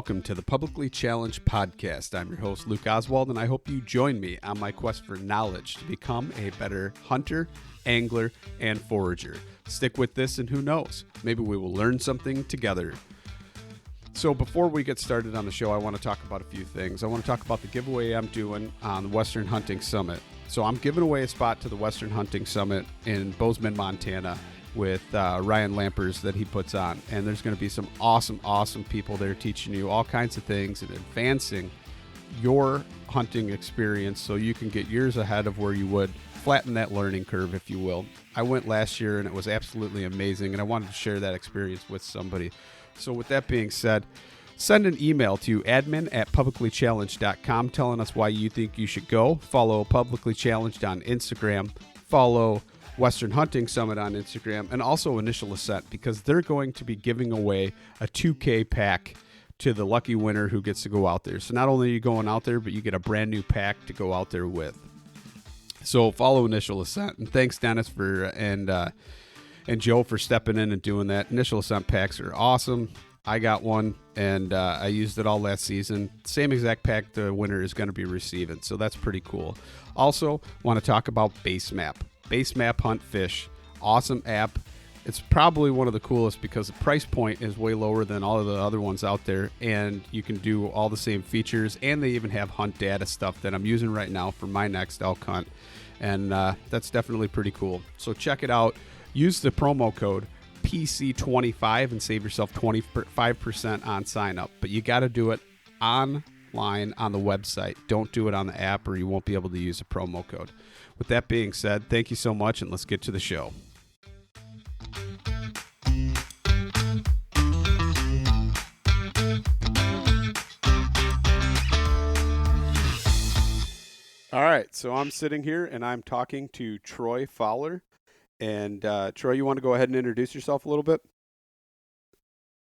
welcome to the Publicly Challenged Podcast. I'm your host, Luke Oswald, and I hope you join me on my quest for knowledge to become a better hunter, angler, and forager. Stick with this, and who knows, maybe we will learn something together. So before we get started on the show, I want to talk about a few things. I want to talk about the giveaway I'm doing on the Western Hunting Summit. So I'm giving away a spot to the Western Hunting Summit in Bozeman, Montana, with Ryan Lampers that he puts on. And there's going to be some awesome people there teaching you all kinds of things and advancing your hunting experience so you can get years ahead of where you would, flatten that learning curve, if you will. I went last year and it was absolutely amazing, and I wanted to share that experience with somebody. So with that being said, send an email to admin@publiclychallenged.com telling us why you think you should go. Follow Publicly Challenged on Instagram. Follow Western Hunting Summit on Instagram, and also Initial Ascent, because they're going to be giving away a 2K pack to the lucky winner who gets to go out there. So not only are you going out there, but you get a brand new pack to go out there with. So follow Initial Ascent, and thanks Dennis and Joe for stepping in and doing that. Initial Ascent packs are awesome. I got one, and I used it all last season. Same exact pack the winner is going to be receiving, so that's pretty cool. Also, want to talk about Basemap. Basemap Hunt Fish. Awesome app. It's probably one of the coolest because the price point is way lower than all of the other ones out there, and you can do all the same features, and they even have hunt data stuff that I'm using right now for my next elk hunt, and that's definitely pretty cool. So check it out. Use the promo code PC25 and save yourself 25% on sign up, but you got to do it online on the website. Don't do it on the app, or you won't be able to use a promo code. With that being said, thank you so much, and let's get to the show. All right, so I'm sitting here, and I'm talking to Troy Fowler. And Troy, you want to go ahead and introduce yourself a little bit?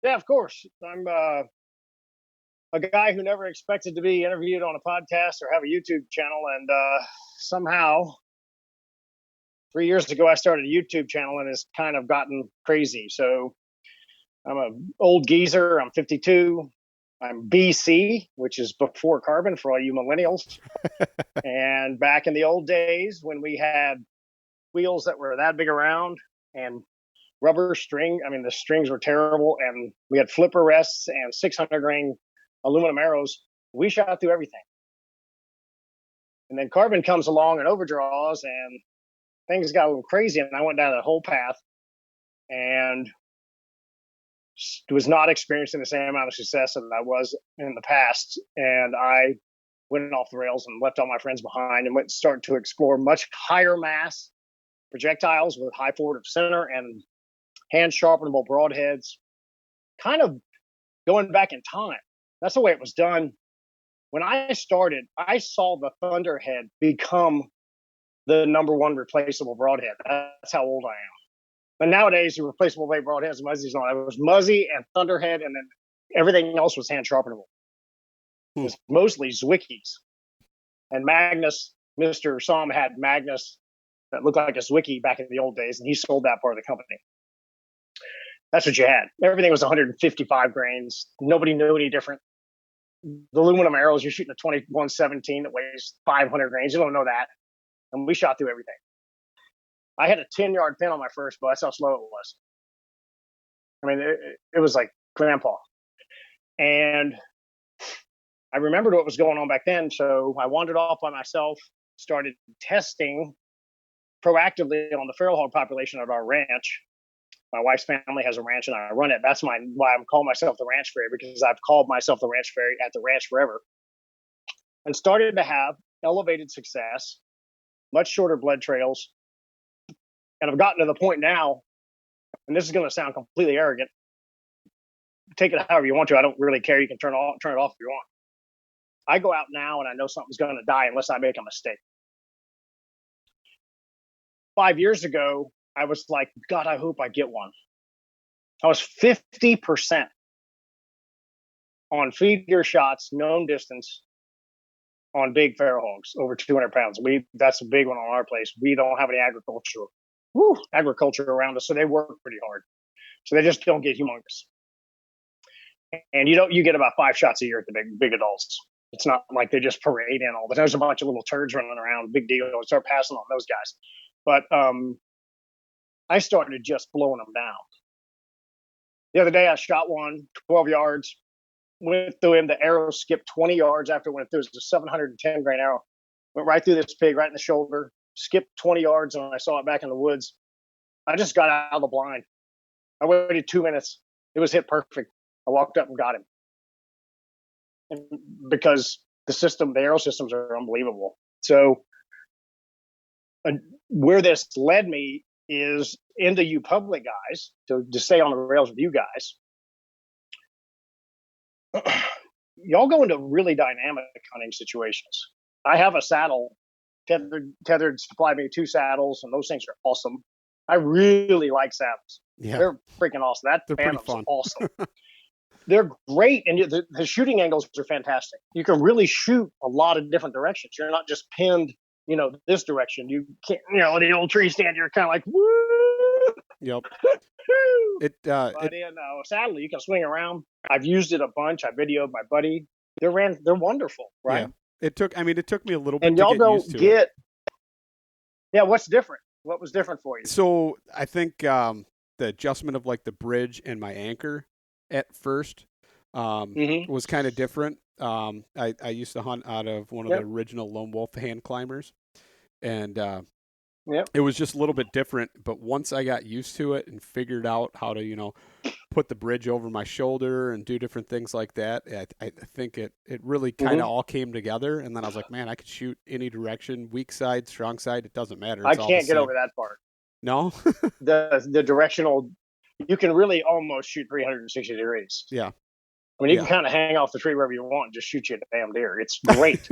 Yeah, of course. I'm a guy who never expected to be interviewed on a podcast or have a YouTube channel, and somehow 3 years ago I started a YouTube channel, and it's kind of gotten crazy. So I'm an old geezer. I'm 52. I'm BC, which is before carbon for all you millennials. And back in the old days when we had wheels that were that big around and rubber string, I mean, the strings were terrible, and we had flipper rests and 600 grain aluminum arrows. We shot through everything. And then carbon comes along and overdraws, and things got a little crazy, and I went down that whole path and was not experiencing the same amount of success that I was in the past. And I went off the rails and left all my friends behind and went and started to explore much higher mass projectiles with high forward of center and hand sharpenable broadheads, kind of going back in time. That's the way it was done. When I started, I saw the Thunderhead become the number one replaceable broadhead. That's how old I am. And nowadays, the replaceable blade broadheads, Muzzies on. It was Muzzy and Thunderhead, and then everything else was hand sharpenable. It was mostly Zwickies. And Magnus, Mr. Somm had Magnus that looked like a Zwicky back in the old days, and he sold that part of the company. That's what you had. Everything was 155 grains. Nobody knew any different. The aluminum arrows, you're shooting a 2117 that weighs 500 grains. You don't know that. And we shot through everything. I had a 10-yard pin on my first bow. That's how slow it was. I mean, it was like grandpa. And I remembered what was going on back then, so I wandered off by myself, started testing proactively on the feral hog population at our ranch. My wife's family has a ranch, and I run it. That's why I'm calling myself the Ranch Fairy, because I've called myself the Ranch Fairy at the ranch forever. And started to have elevated success, much shorter blood trails. And I've gotten to the point now, and this is going to sound completely arrogant. Take it however you want to. I don't really care. You can turn it off if you want. I go out now, and I know something's going to die unless I make a mistake. 5 years ago, I was like, God, I hope I get one. I was 50% on feeder shots, known distance, on big feral hogs, over 200 pounds. That's a big one on our place. We don't have any agriculture around us, so they work pretty hard. So they just don't get humongous. And you get about 5 shots a year at the big adults. It's not like they just parade in all the time. There's a bunch of little turds running around, big deal. Start passing on those guys. But I started just blowing them down. The other day I shot one, 12 yards, went through him. The arrow skipped 20 yards after it went through. It was a 710 grain arrow. Went right through this pig, right in the shoulder, skipped 20 yards, and I saw it back in the woods. I just got out of the blind. I waited 2 minutes. It was hit perfect. I walked up and got him. And because the arrow systems are unbelievable. So where this led me is into you public guys, to stay on the rails with you guys. Y'all go into really dynamic hunting situations. I have a saddle, tethered supply me 2 saddles, and those things are awesome. I really like saddles. Yeah. They're freaking awesome. That Phantom's fun. Awesome. They're great, and the shooting angles are fantastic. You can really shoot a lot of different directions. You're not just pinned, this direction. You can't, the old tree stand, you're kind of like, woo! Yep. But in a saddle, you can swing around. I've used it a bunch. I videoed my buddy. They're wonderful, right? Yeah. It took me a little bit and to y'all get don't used to get. it. Yeah, what's different? What was different for you? So I think the adjustment of like the bridge and my anchor at first was kind of different. I used to hunt out of one of the original Lone Wolf hand climbers, and it was just a little bit different. But once I got used to it and figured out how to, put the bridge over my shoulder and do different things like that, I think it really kind of all came together. And then I was like, man, I could shoot any direction, weak side, strong side. It doesn't matter. I can't get over that part. No? the directional, you can really almost shoot 360 degrees. Yeah. I mean, you can kind of hang off the tree wherever you want and just shoot you a damn deer. It's great.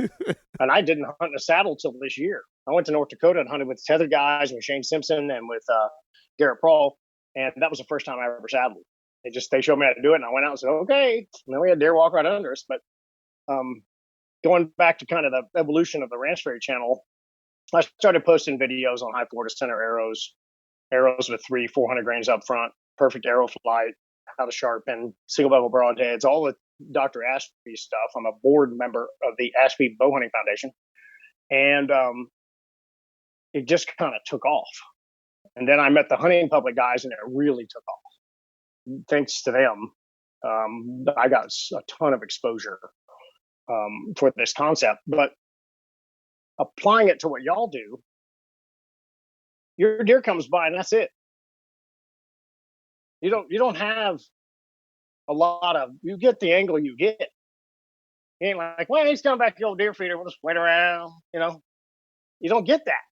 And I didn't hunt in a saddle till this year. I went to North Dakota and hunted with tethered guys, with Shane Simpson and with Garrett Prawl. And that was the first time I ever saddled. They showed me how to do it, and I went out and said, okay. And then we had deer walk right under us. But going back to kind of the evolution of the Ranch Fairy channel, I started posting videos on high Florida center arrows with 300-400 grains up front, perfect arrow flight, how to sharpen, single bevel broadheads, all the Dr. Ashby stuff. I'm a board member of the Ashby Bowhunting Foundation. And it just kind of took off. And then I met the hunting public guys, and it really took off. Thanks to them, I got a ton of exposure for this concept. But applying it to what y'all do, your deer comes by and that's it. You don't have a lot of. You get the angle you get. You ain't like, well, he's coming back to the old deer feeder. We'll just wait around. You don't get that.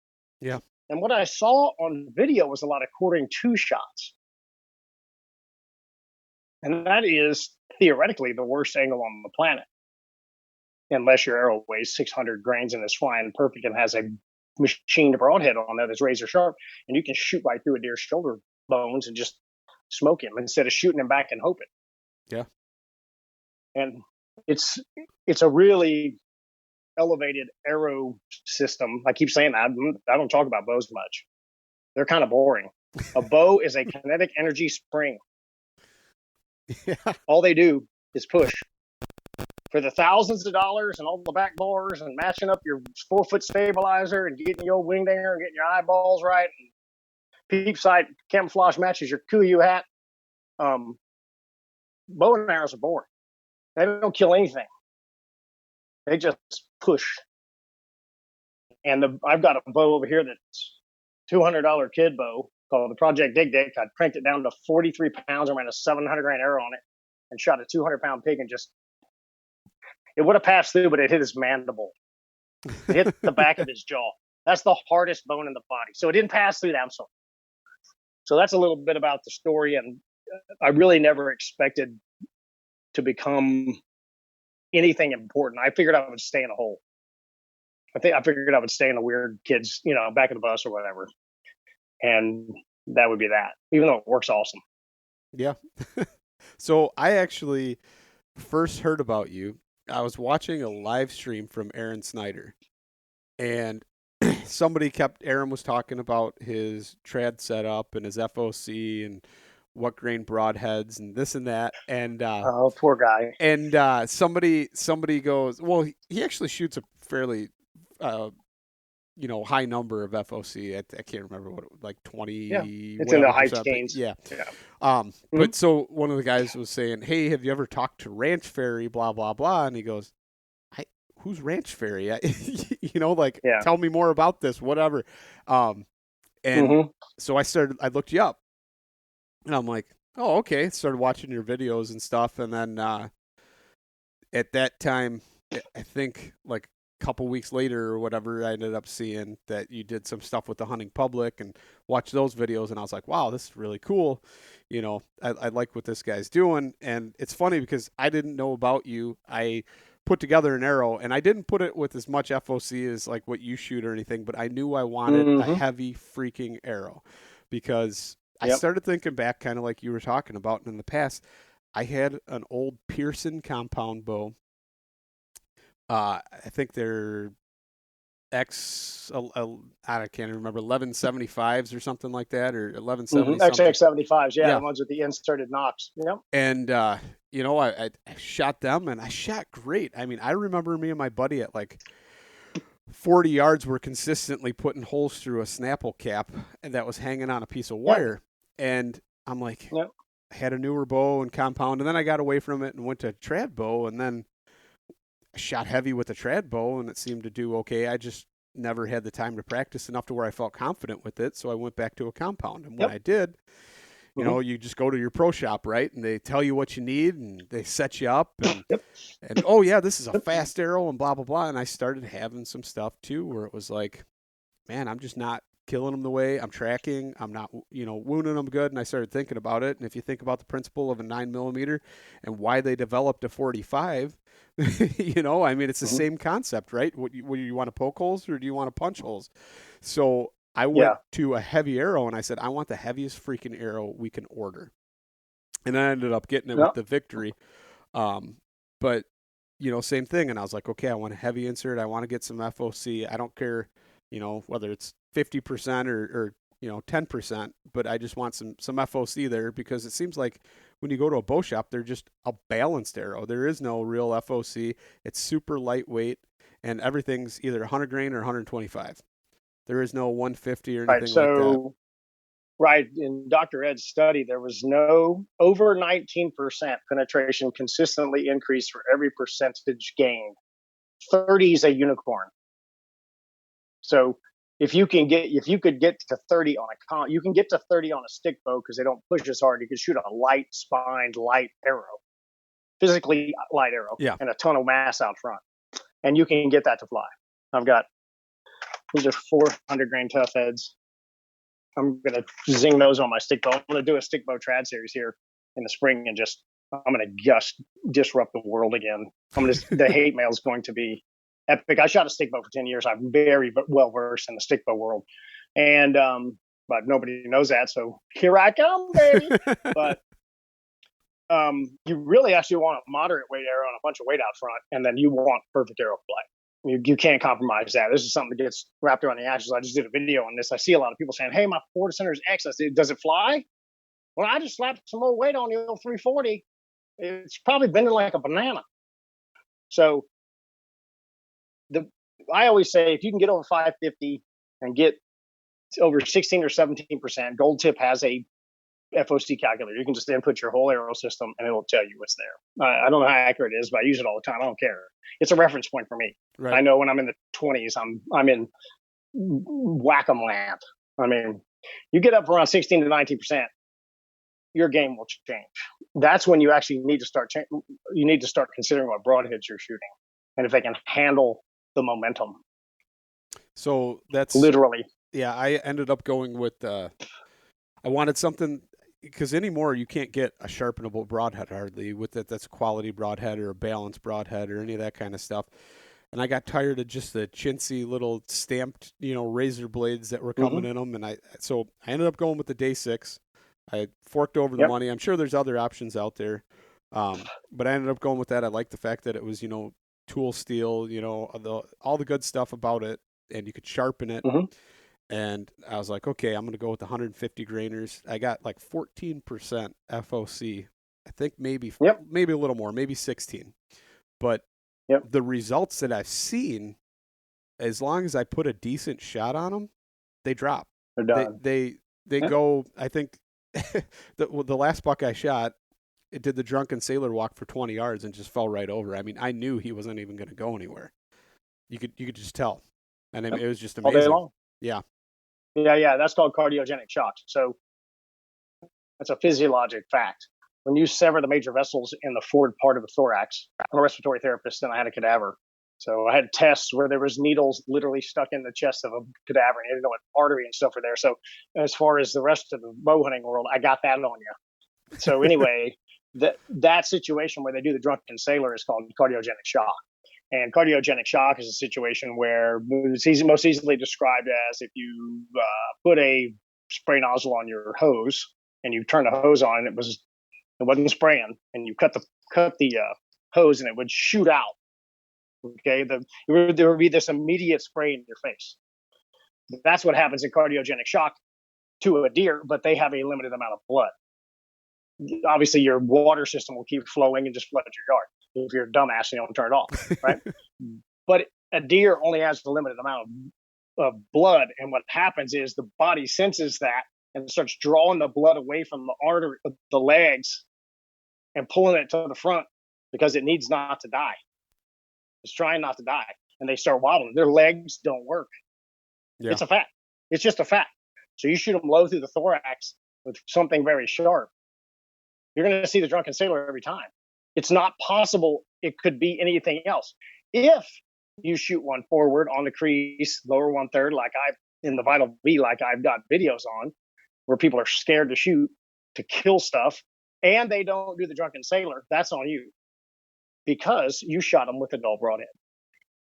Yeah. And what I saw on video was a lot of quartering 2 shots. And that is theoretically the worst angle on the planet. Unless your arrow weighs 600 grains and is flying perfect and has a machined broadhead on that is razor sharp, and you can shoot right through a deer's shoulder bones and just smoke him instead of shooting him back and hoping. Yeah. And it's a really elevated arrow system. I keep saying that. I don't talk about bows much. They're kind of boring. A bow is a kinetic energy spring. Yeah. All they do is push. For the thousands of dollars and all the back bars and matching up your 4-foot stabilizer and getting your old wing dinger and getting your eyeballs right and peep sight camouflage matches your Kuiu hat, bow and arrows are boring. They don't kill anything. They just push. And I've got a bow over here that's $200 kid bow called the Project Dig Dick. I cranked it down to 43 pounds and ran a 700 grain arrow on it and shot a 200-pound pig, and it would have passed through, but it hit his mandible. It hit the back of his jaw. That's the hardest bone in the body. So it didn't pass through that. So that's a little bit about the story. And I really never expected to become anything important. I figured I would stay in a hole. I figured I would stay in a weird kid's, back of the bus or whatever. And that would be that, even though it works awesome. Yeah. So I actually first heard about you. I was watching a live stream from Aaron Snyder, and Aaron was talking about his trad setup and his FOC and what grain broadheads and this and that. And Oh, poor guy. somebody goes, well, he actually shoots a fairly high number of FOC. I can't remember what it was, like 20 Yeah, it's in whatever the high percent. But teens. yeah. Yeah. But so one of the guys was saying, "Hey, have you ever talked to Ranch Fairy? Blah blah blah." And he goes, "Who's Ranch Fairy? Like Yeah. tell me more about this, whatever." And so I looked you up, and I'm like, "Oh, okay." Started watching your videos and stuff, and then at that time, I think like couple weeks later or whatever, I ended up seeing that you did some stuff with the hunting public and watched those videos. And I was like, wow, this is really cool. I like what this guy's doing. And it's funny because I didn't know about you. I put together an arrow and I didn't put it with as much FOC as like what you shoot or anything, but I knew I wanted a heavy freaking arrow because I started thinking back kind of like you were talking about in the past. I had an old Pearson compound bow. I think they're I can't remember, 1175s or something like that, or 1170 something. XX75s, yeah, the ones with the inserted nocks. Yep. And I shot them and I shot great. I mean, I remember me and my buddy at like 40 yards were consistently putting holes through a Snapple cap and that was hanging on a piece of wire. And I'm like, I had a newer bow and compound, and then I got away from it and went to trad bow, and then shot heavy with a trad bow and it seemed to do okay. I just never had the time to practice enough to where I felt confident with it. So I went back to a compound. And when I did, you just go to your pro shop, right? And they tell you what you need and they set you up and, oh yeah, this is a fast arrow and blah, blah, blah. And I started having some stuff too, where it was like, man, I'm just not killing them the way I'm tracking. I'm not, wounding them good. And I started thinking about it. And if you think about the principle of a 9mm and why they developed a 45, I mean, it's the same concept, right? What you want to poke holes or do you want to punch holes? So I went to a heavy arrow and I said, I want the heaviest freaking arrow we can order. And I ended up getting it with the Victory. But, same thing. And I was like, okay, I want a heavy insert. I want to get some FOC. I don't care, whether it's 50% or 10%, but I just want some FOC there because it seems like when you go to a bow shop, they're just a balanced arrow. There is no real FOC. It's super lightweight and everything's either 100 grain or 125. There is no 150 or anything like that. Right. In Dr. Ed's study, there was no over 19% penetration consistently increased for every percentage gained. 30 is a unicorn. So if you could get to 30 on you can get to 30 on a stick bow because they don't push as hard. You can shoot a light spined, light arrow, physically light arrow, and a ton of mass out front, and you can get that to fly. These are 400 grain tough heads. I'm gonna zing those on my stick bow. I'm gonna do a stick bow trad series here in the spring, and I'm gonna just disrupt the world again. The hate mail is going to be epic. I shot a stick bow for 10 years. I'm very well versed in the stick bow world, and but nobody knows that. So here I come, baby. But you really actually want a moderate weight arrow and a bunch of weight out front, and then you want perfect arrow flight. You can't compromise that. This is something that gets wrapped around the edges. I just did a video on this. I see a lot of people saying, "Hey, my forward center is X." I said, "Does it fly?" Well, I just slapped some more weight on the old 340. It's probably bending like a banana. So I always say if you can get over 550 and get over 16 or 17%, Gold Tip has a FOC calculator. You can just input your whole arrow system and it'll tell you what's there. I don't know how accurate it is, but I use it all the time. I don't care. It's a reference point for me. Right. I know when I'm in the 20s, I'm in whack-em land. I mean, you get up around 16 to 19%, your game will change. That's when you actually need to start. You need to start considering what broadheads you're shooting and if they can handle the momentum. So that's literally. Yeah, I ended up going with. I wanted something because anymore you can't get a sharpenable broadhead hardly with it. That's a quality broadhead or a balanced broadhead or any of that kind of stuff. And I got tired of just the chintzy little stamped, razor blades that were coming in them. And so I ended up going with the Day 6. I forked over the money. I'm sure there's other options out there. But I ended up going with that. I liked the fact that it was, tool steel, all the good stuff about it, and you could sharpen it. And I was like, okay, I'm going to go with the 150 grainers. I got like 14% FOC. I think maybe Yep. maybe a little more, maybe 16. But Yep. the results that I've seen, as long as I put a decent shot on them, they drop. They're They done. they they Yep. go. I think the last buck I shot, it did the drunken sailor walk for 20 yards and just fell right over. I mean, I knew he wasn't even going to go anywhere. You could just tell, and I mean, Yep. it was just All day amazing. long. Yeah. Yeah. That's called cardiogenic shock. So that's a physiologic fact. When you sever the major vessels in the forward part of the thorax, I'm a respiratory therapist and I had a cadaver. So I had tests where there was needles literally stuck in the chest of a cadaver and you didn't know what artery and stuff were there. So as far as the rest of the bow hunting world, I got that on you. So anyway, that situation where they do the drunken sailor is called cardiogenic shock. And cardiogenic shock is a situation where it's most easily described as if you put a spray nozzle on your hose and you turn the hose on and it wasn't spraying, and you cut the hose and it would shoot out. Okay, there would be this immediate spray in your face. That's what happens in cardiogenic shock to a deer, but they have a limited amount of blood. Obviously, your water system will keep flowing and just flood your yard. If you're a dumbass, you don't turn it off, right? But a deer only has a limited amount of blood, and what happens is the body senses that and starts drawing the blood away from the artery, the legs, and pulling it to the front because it needs not to die. It's trying not to die, and they start wobbling. Their legs don't work. Yeah. It's a fact. It's just a fact. So you shoot them low through the thorax with something very sharp, you're going to see the drunken sailor every time. It's not possible it could be anything else. If you shoot one forward on the crease, lower 1/3, like I've in the Vital V, like I've got videos on, where people are scared to shoot to kill stuff, and they don't do the drunken sailor, that's on you because you shot them with a dull broadhead.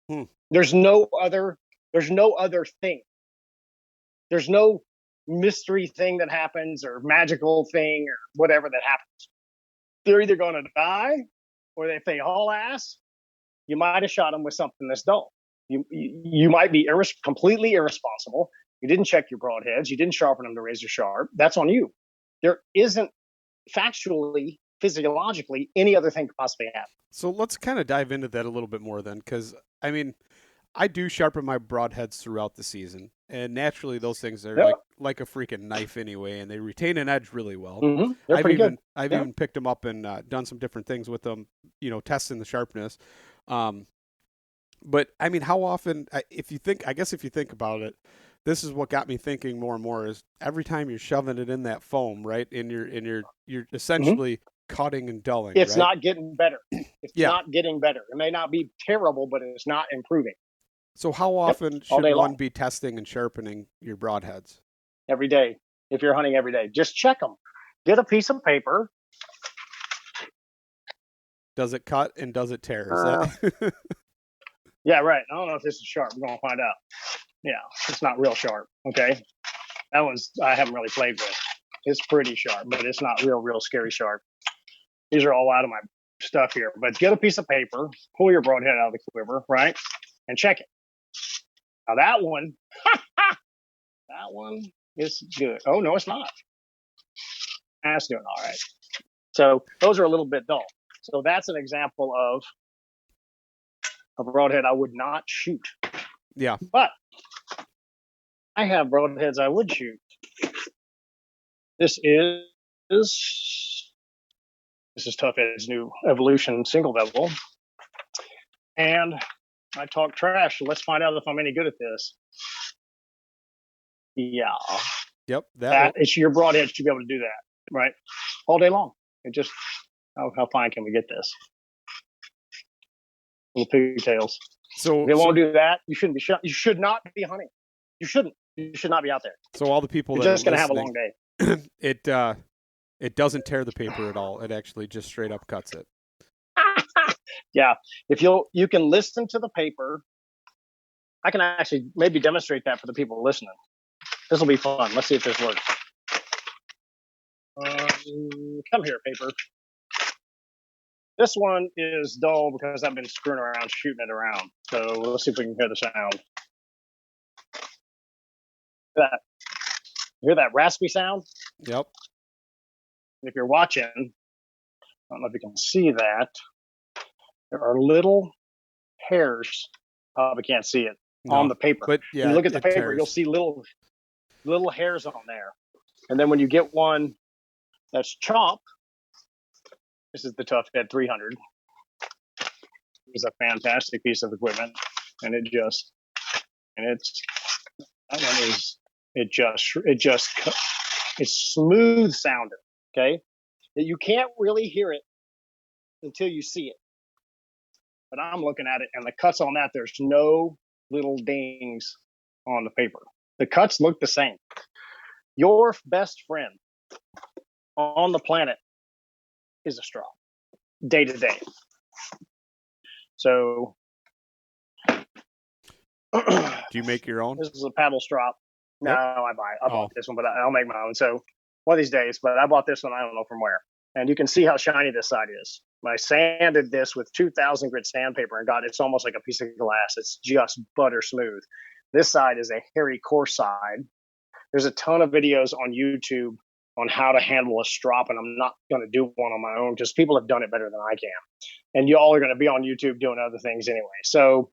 Hmm. There's no other thing. There's no mystery thing that happens or magical thing or whatever that happens. They're either going to die or if they haul ass, you might have shot them with something that's dull. You might be completely irresponsible. You didn't check your broadheads. You didn't sharpen them to razor sharp. That's on you. There isn't factually, physiologically, any other thing could possibly happen. So let's kind of dive into that a little bit more then, because I mean, I do sharpen my broadheads throughout the season, and naturally those things are Yeah. like a freaking knife anyway, and they retain an edge really well. Mm-hmm. They're pretty good. I've even picked them up and done some different things with them, testing the sharpness. But I mean, how often? If you think about it, this is what got me thinking more and more. Is every time you're shoving it in that foam, right? And you're essentially cutting and dulling. It's right? not getting better. It's Yeah. not getting better. It may not be terrible, but it's not improving. So how often All should day one long. be testing and sharpening your broadheads? Every day. If you're hunting every day, just check them. Get a piece of paper. Does it cut and does it tear? Is that? Yeah, right. I don't know if this is sharp. We're going to find out. Yeah, it's not real sharp. Okay. That one's I haven't really played with. It's pretty sharp, but it's not real scary sharp. These are all out of my stuff here. But get a piece of paper, pull your broadhead out of the quiver, right? And check it. Now that one is good. Oh no, it's not. That's doing all right. So those are a little bit dull. So that's an example of a broadhead I would not shoot. Yeah. But I have broadheads I would shoot. This is Tough Ed's new Evolution single bevel. And I talk trash, so let's find out if I'm any good at this. Yeah. Yep. It's your broadhead should be able to do that, right? All day long. It just how fine can we get this? Little pigtails. So if it won't do that, you shouldn't be you should not be hunting. You shouldn't. You should not be out there. So all the people You're that just gonna have a long day. It doesn't tear the paper at all. It actually just straight up cuts it. Yeah. If you can listen to the paper. I can actually maybe demonstrate that for the people listening. This will be fun. Let's see if this works. Come here, paper. This one is dull because I've been screwing around, shooting it around. So let's see if we can hear the sound. that you hear that raspy sound? Yep. And if you're watching, I don't know if you can see that. There are little hairs. Probably can't see it on the paper. But yeah, when you look at the paper, tears. you'll see little hairs on there. And then when you get one that's chomp, this is the Tough Head 300. It's a fantastic piece of equipment, and it's smooth sounding. Okay, you can't really hear it until you see it. But I'm looking at it, and the cuts on that, there's no little dings on the paper. The cuts look the same. Your best friend on the planet is a straw, day to day. So, do you make your own? This is a paddle strop. No, Yep. I bought this one, but I'll make my own. So one of these days, but I bought this one. I don't know from where. And you can see how shiny this side is. I sanded this with 2000 grit sandpaper and it's almost like a piece of glass. It's just butter smooth. This side is a hairy coarse side. There's a ton of videos on YouTube on how to handle a strop, and I'm not going to do one on my own because people have done it better than I can. And y'all are going to be on YouTube doing other things anyway. So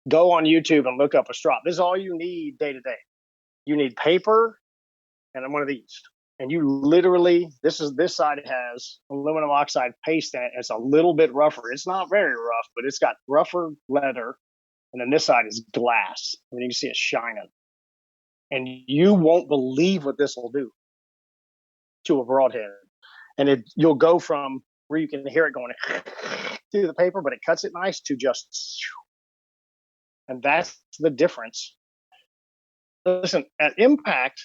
go on YouTube and look up a strop. This is all you need day to day. You need paper and one of these. And you literally, this side has aluminum oxide paste in it. It's a little bit rougher. It's not very rough, but it's got rougher leather. And then this side is glass. I mean, you can see it shining. And you won't believe what this will do to a broadhead. And you'll go from where you can hear it going through the paper, but it cuts it nice, to just, and that's the difference. Listen, at impact,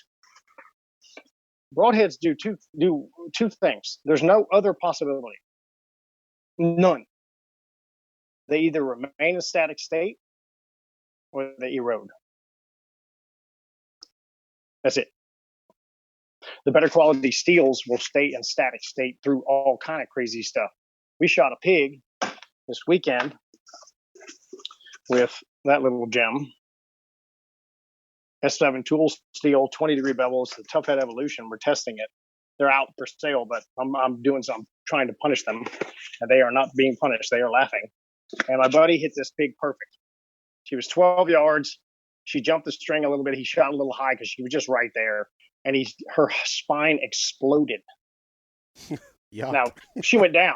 broadheads do two things. There's no other possibility. None. They either remain in a static state or they erode. That's it. The better quality steels will stay in static state through all kind of crazy stuff. We shot a pig this weekend with that little gem. S7 tool steel, 20-degree bevels, the Tough Head Evolution. We're testing it. They're out for sale, but I'm trying to punish them, and they are not being punished. They are laughing. And my buddy hit this pig perfect. She was 12 yards. She jumped the string a little bit. He shot a little high because she was just right there, and her spine exploded. Yeah. Now she went down,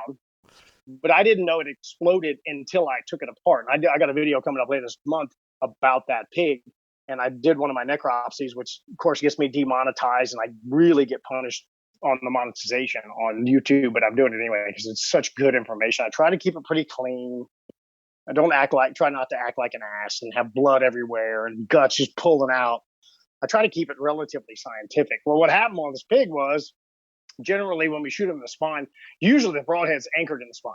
but I didn't know it exploded until I took it apart. I got a video coming up later this month about that pig. And I did one of my necropsies, which of course gets me demonetized, and I really get punished on the monetization on YouTube, but I'm doing it anyway because it's such good information. I try to keep it pretty clean. I try not to act like an ass and have blood everywhere and guts just pulling out. I try to keep it relatively scientific. Well, what happened on this pig was, generally when we shoot him in the spine, usually the broadhead's anchored in the spine.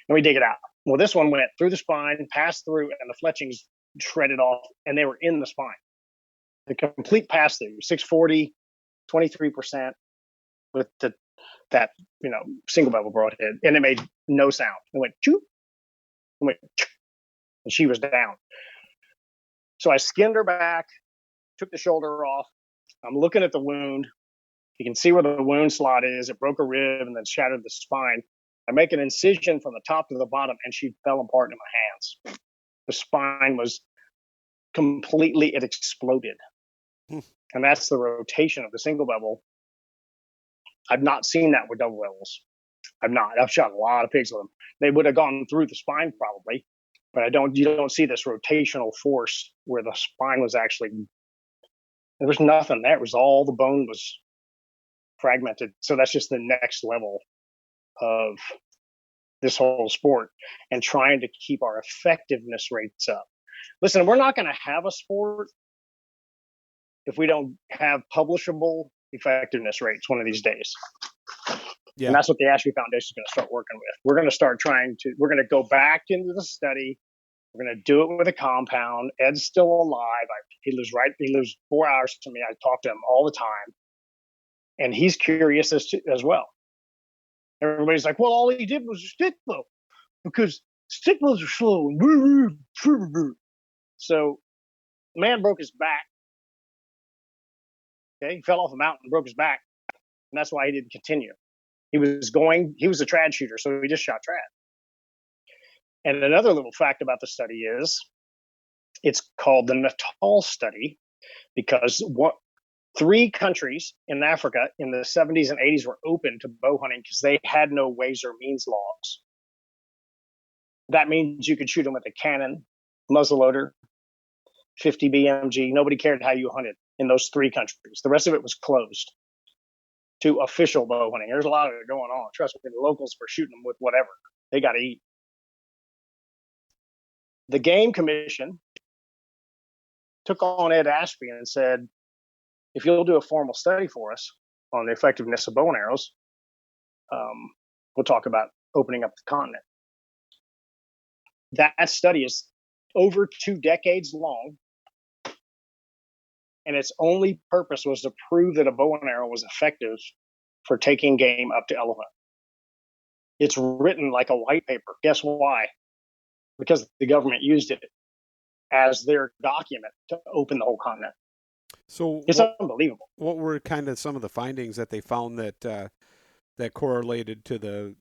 And we dig it out. Well, this one went through the spine, passed through, and the fletchings shredded off, and they were in the spine. The complete pass through, 640, 23% with that single bevel broadhead, and it made no sound. It went choop, and she was down. So I skinned her back, took the shoulder off. I'm looking at the wound. You can see where the wound slot is. It broke a rib and then shattered the spine. I make an incision from the top to the bottom, and she fell apart in my hands. The spine was it exploded. And that's the rotation of the single bevel. I've not seen that with double bevels. I've shot a lot of pigs with them. They would have gone through the spine probably, but you don't see this rotational force where the spine was actually, there was nothing there. It was all the bone was fragmented. So that's just the next level of this whole sport and trying to keep our effectiveness rates up. Listen, we're not going to have a sport if we don't have publishable effectiveness rates one of these days. Yeah. And that's what the Ashby Foundation is going to start working with. We're going to start we're going to go back into the study. We're going to do it with a compound. Ed's still alive. He lives 4 hours from me. I talk to him all the time. And he's curious as well. Everybody's like, well, all he did was stick bow because stick bows are slow. So Man broke his back. Okay, he fell off a mountain, broke his back, and that's why he didn't continue. He was a trad shooter, so he just shot trad. And another little fact about the study is it's called the Natal study because 3 countries in Africa in the 70s and 80s were open to bow hunting because they had no ways or means laws. That means you could shoot them with a cannon, muzzleloader, 50 BMG. Nobody cared how you hunted in those 3 countries. The rest of it was closed to official bow hunting. There's a lot of it going on. Trust me, the locals were shooting them with whatever. They got to eat. The Game Commission took on Ed Ashby and said, if you'll do a formal study for us on the effectiveness of bow and arrows, we'll talk about opening up the continent. That study is over 2 decades long, and its only purpose was to prove that a bow and arrow was effective for taking game up to elephant. It's written like a white paper. Guess why? Because the government used it as their document to open the whole continent. So it's unbelievable. What were kind of some of the findings that they found that that correlated to the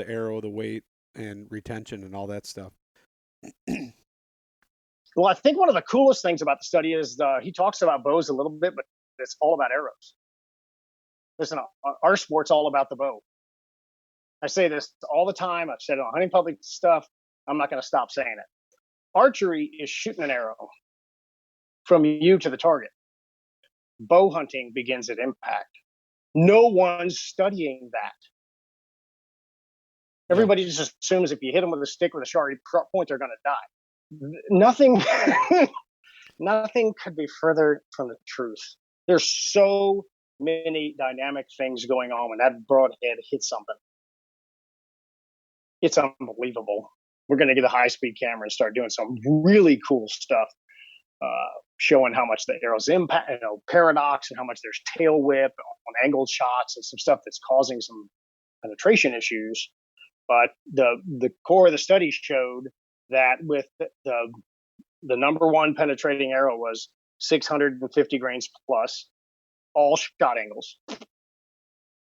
arrow, the weight, and retention, and all that stuff? Well, I think one of the coolest things about the study is he talks about bows a little bit, but it's all about arrows. Listen, our sport's all about the bow. I say this all the time. I've said it on Hunting Public stuff. I'm not going to stop saying it. Archery is shooting an arrow from you to the target. Bow hunting begins at impact. No one's studying that. Everybody just assumes if you hit them with a stick with a sharp point, they're going to die. Nothing could be further from the truth. There's so many dynamic things going on when that broadhead hits something. It's unbelievable. We're going to get a high-speed camera and start doing some really cool stuff, showing how much the arrows impact, paradox, and how much there's tail whip on angled shots and some stuff that's causing some penetration issues. But the core of the study showed that with the number one penetrating arrow was 650 grains plus, all shot angles.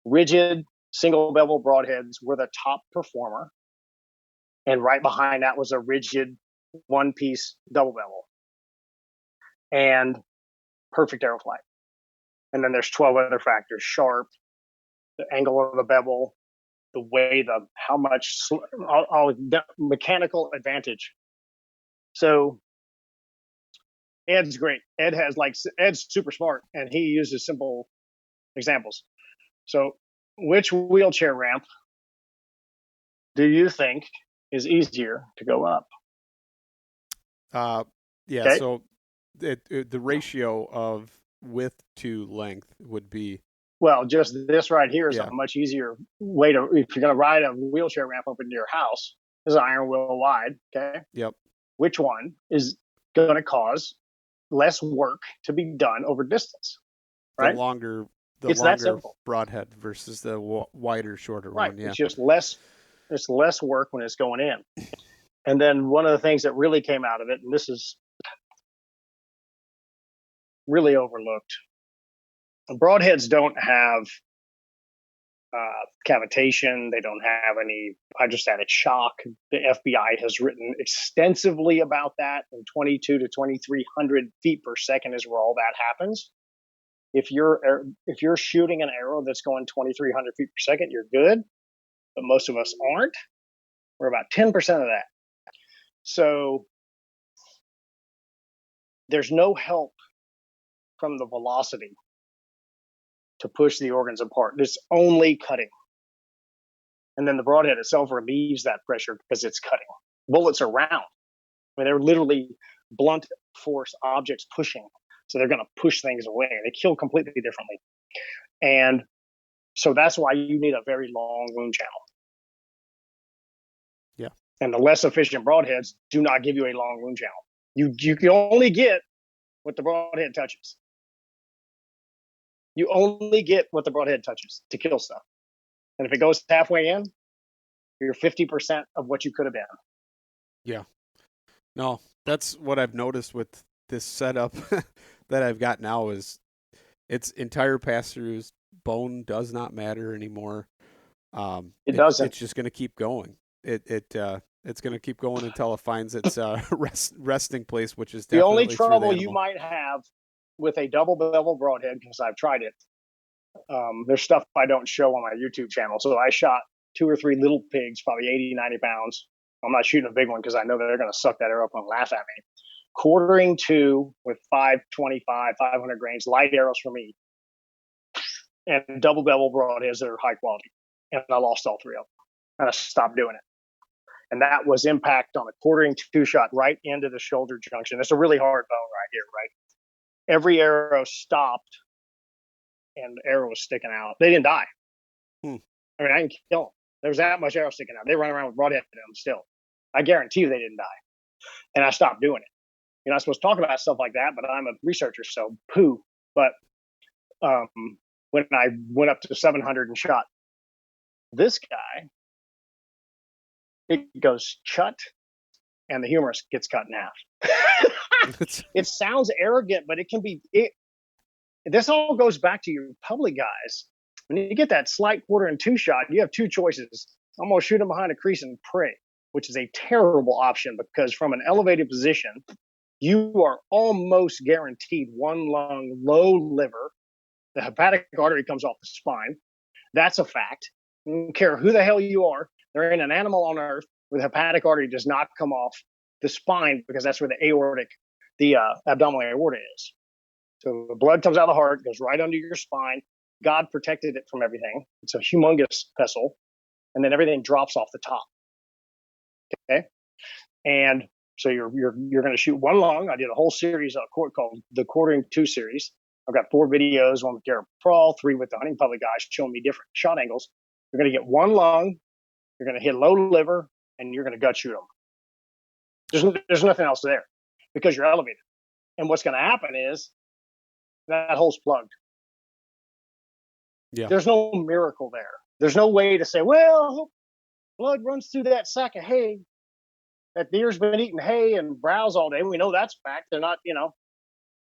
Rigid single bevel broadheads were the top performer. And right behind that was a rigid one-piece double bevel. And perfect arrow flight. And then there's 12 other factors: sharp, the angle of the bevel, the way, how much mechanical advantage. So Ed's great. Ed's super smart, and he uses simple examples. So which wheelchair ramp do you think is easier to go up? Yeah. Okay. So the ratio of width to length would be. Well, just this right here is a much easier way to, if you're going to ride a wheelchair ramp up into your house, is iron wheel wide. Okay. Yep. Which one is going to cause less work to be done over distance? Right. The longer broadhead versus the wider, shorter one. Yeah. It's just less. It's less work when it's going in. And then one of the things that really came out of it, and this is really overlooked, broadheads don't have cavitation. They don't have any hydrostatic shock. The FBI has written extensively about that. And 22 to 2,300 feet per second is where all that happens. If you're shooting an arrow that's going 2,300 feet per second, you're good. But most of us aren't. We're about 10% of that. So there's no help from the velocity to push the organs apart. It's only cutting. And then the broadhead itself relieves that pressure because it's cutting. Bullets are round. I mean, they're literally blunt force objects pushing. So they're going to push things away. They kill completely differently. And so that's why you need a very long wound channel. Yeah. And the less efficient broadheads do not give you a long wound channel. You can only get what the broadhead touches. You only get what the broadhead touches to kill stuff. And if it goes halfway in, you're 50% of what you could have been. Yeah. No, that's what I've noticed with this setup that I've got now is it's entire pass-throughs. Bone does not matter anymore. It doesn't. It's just going to keep going. It's going to keep going until it finds its resting place, which is The only definitely through the trouble you animal. might have with a double bevel broadhead, because I've tried it, there's stuff I don't show on my YouTube channel. So I shot 2 or 3 little pigs, probably 80, 90 pounds. I'm not shooting a big one because I know that they're going to suck that arrow up and laugh at me. Quartering 2 with 525, 500 grains, light arrows for me, and double bevel broadheads that are high quality. And I lost all 3 of them. And I stopped doing it. And that was impact on a quartering 2 shot right into the shoulder junction. It's a really hard bone right here, right? Every arrow stopped and the arrow was sticking out. They didn't die. I mean, I didn't kill them. There was that much arrow sticking out. They run around with broadhead in them still. I guarantee you they didn't die. And I stopped doing it. You're not supposed to talk about stuff like that, but I'm a researcher, so poo. But when I went up to 700 and shot this guy, it goes chut, and the humerus gets cut in half. It sounds arrogant, but it can be. This all goes back to your public guys. When you get that slight quartering 2 shot, you have 2 choices. I'm going to shoot him behind a crease and pray, which is a terrible option because from an elevated position, you are almost guaranteed 1 lung, low liver. The hepatic artery comes off the spine. That's a fact. I don't care who the hell you are. There ain't an animal on earth where the hepatic artery does not come off the spine because that's where the abdominal aorta is. So the blood comes out of the heart, goes right under your spine. God protected it from everything. It's a humongous vessel, and then everything drops off the top. Okay, and so you're going to shoot 1 lung. I did a whole series called the Quartering 2 series. I've got 4 videos, 1 with Garrett Prawl, 3 with the hunting public guys showing me different shot angles. You're going to get 1 lung, you're going to hit low liver, and you're going to gut shoot them. There's nothing else there because you're elevated. And what's going to happen is that hole's plugged. Yeah. There's no miracle there. There's no way to say, well, blood runs through that sack of hay. That deer's been eating hay and browse all day. We know that's fact. They're not,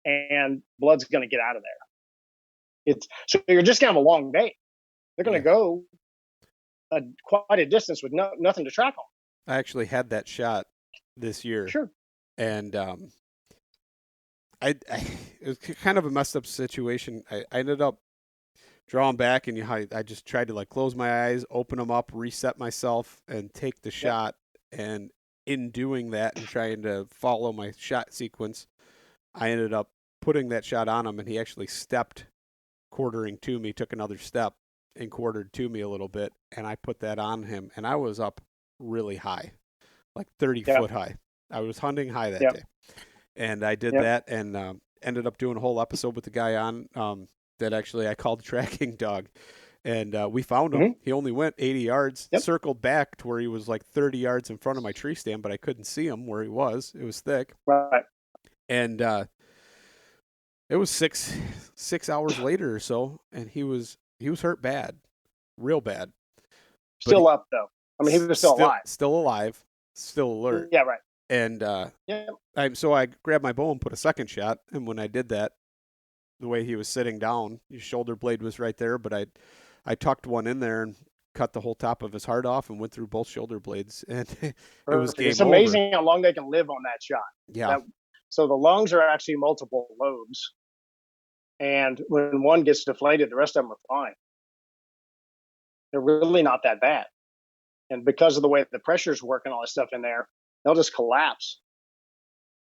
and blood's going to get out of there. So you're just going to have a long day. They're going to go quite a distance with nothing to track on. I actually had that shot this year. Sure. And it was kind of a messed up situation. I ended up drawing back, and I just tried to close my eyes, open them up, reset myself, and take the shot. And in doing that and trying to follow my shot sequence, I ended up putting that shot on him, and he actually stepped quartering to me, took another step and quartered to me a little bit, and I put that on him, and I was up really high, like 30 foot high. I was hunting high that day. And I did that and ended up doing a whole episode with the guy on that actually I called tracking dog. And we found him. He only went 80 yards, circled back to where he was like 30 yards in front of my tree stand, but I couldn't see him where he was. It was thick. Right. And it was six hours later or so, and he was hurt bad, real bad. Still up, though. I mean, he was still alive. Still alive, still alert. Yeah, right. And so I grabbed my bow and put a second shot, and when I did that, the way he was sitting down, his shoulder blade was right there, but I tucked one in there and cut the whole top of his heart off and went through both shoulder blades, and it was game over. It's amazing how long they can live on that shot. Yeah. So the lungs are actually multiple lobes, and when one gets deflated, the rest of them are fine. They're really not that bad. And because of the way the pressures work and all this stuff in there, they'll just collapse.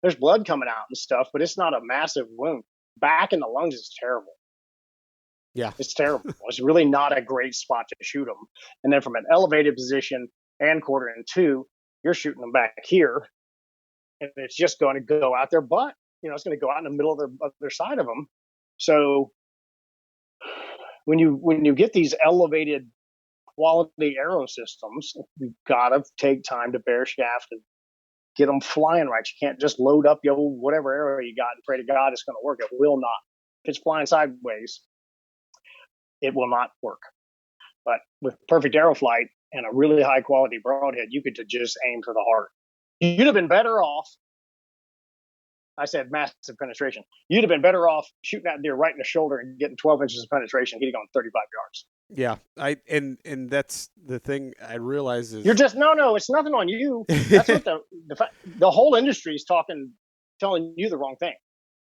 There's blood coming out and stuff, but it's not a massive wound. Back in the lungs is terrible. Yeah. It's terrible. It's really not a great spot to shoot them. And then from an elevated position and quartering 2, you're shooting them back here, and it's just going to go out their butt. It's going to go out in the middle of their side of them. So when you get these elevated quality arrow systems, you've got to take time to bear shaft and get them flying right. You can't just load up whatever arrow you got and pray to God it's going to work. It will not. If it's flying sideways, it will not work. But with perfect arrow flight and a really high quality broadhead, you could just aim for the heart. You'd have been better off. I said massive penetration. You'd have been better off shooting that deer right in the shoulder and getting 12 inches of penetration. He'd have gone 35 yards. Yeah, and that's the thing I realize is You're just no. It's nothing on you. That's what the whole industry is telling you the wrong thing.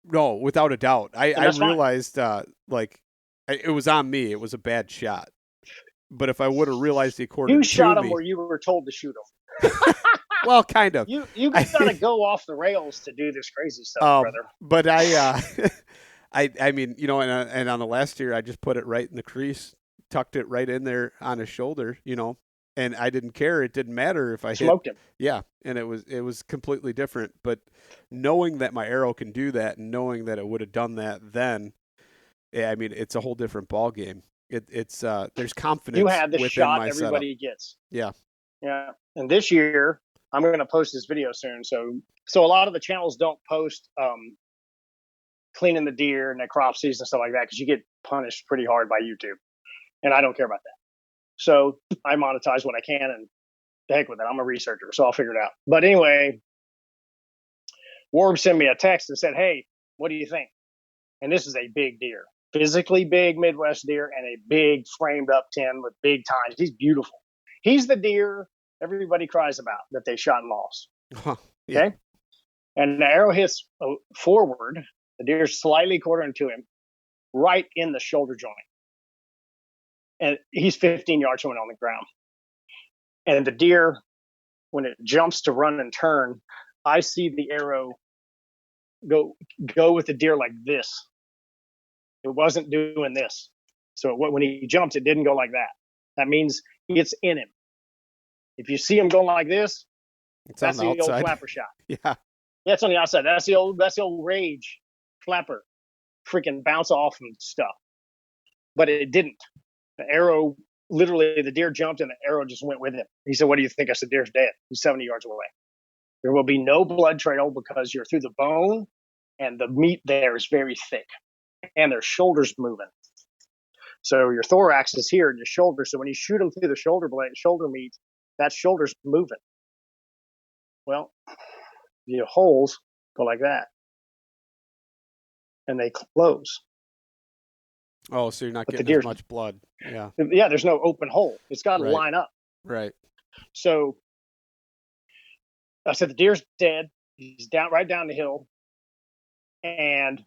No, without a doubt. I realized fine. It was on me. It was a bad shot. But if I would have realized he accorded you shot him me, where you were told to shoot him. well, kind of. You gotta go off the rails to do this crazy stuff, brother. But I mean, you know, and on the last year, I just put it right in the crease, tucked it right in there on his shoulder, you know, and I didn't care. It didn't matter if I smoked him. Yeah, and it was completely different. But knowing that my arrow can do that, and knowing that it would have done that then, I mean, it's a whole different ball game. It's there's confidence. You had the within shot my everybody setup. gets. Yeah. Yeah. And this year, I'm going to post this video soon. So a lot of the channels don't post cleaning the deer and necropsies and stuff like that because you get punished pretty hard by YouTube, and I don't care about that. So I monetize what I can, and the heck with it. I'm a researcher, so I'll figure it out. But anyway, Warb sent me a text and said, "Hey, what do you think?" And this is a big deer, physically big Midwest deer, and a big framed up 10 with big tines. He's beautiful. He's the deer everybody cries about that they shot and lost. Yeah. Okay. And the arrow hits forward. The deer's slightly quartering to him, right in the shoulder joint. And he's 15 yards from it on the ground. And the deer, when it jumps to run and turn, I see the arrow go with the deer like this. It wasn't doing this. So when he jumped, it didn't go like that. That means it's in him. If you see him going like this, that's the old flapper shot. Yeah. Yeah, it's on the outside. That's the old rage flapper, freaking bounce off and stuff. But it didn't. The arrow, literally, the deer jumped and the arrow just went with him. He said, "What do you think?" I said, "Deer's dead. He's 70 yards away. There will be no blood trail because you're through the bone, and the meat there is very thick, and their shoulders moving. So your thorax is here in your shoulder. So when you shoot them through the shoulder meat, that shoulder's moving. Well, the holes go like that, and they close. Oh, so you're not getting as much blood. Yeah. Yeah, there's no open hole. It's got to line up. Right. So I said, the deer's dead. He's right down the hill. And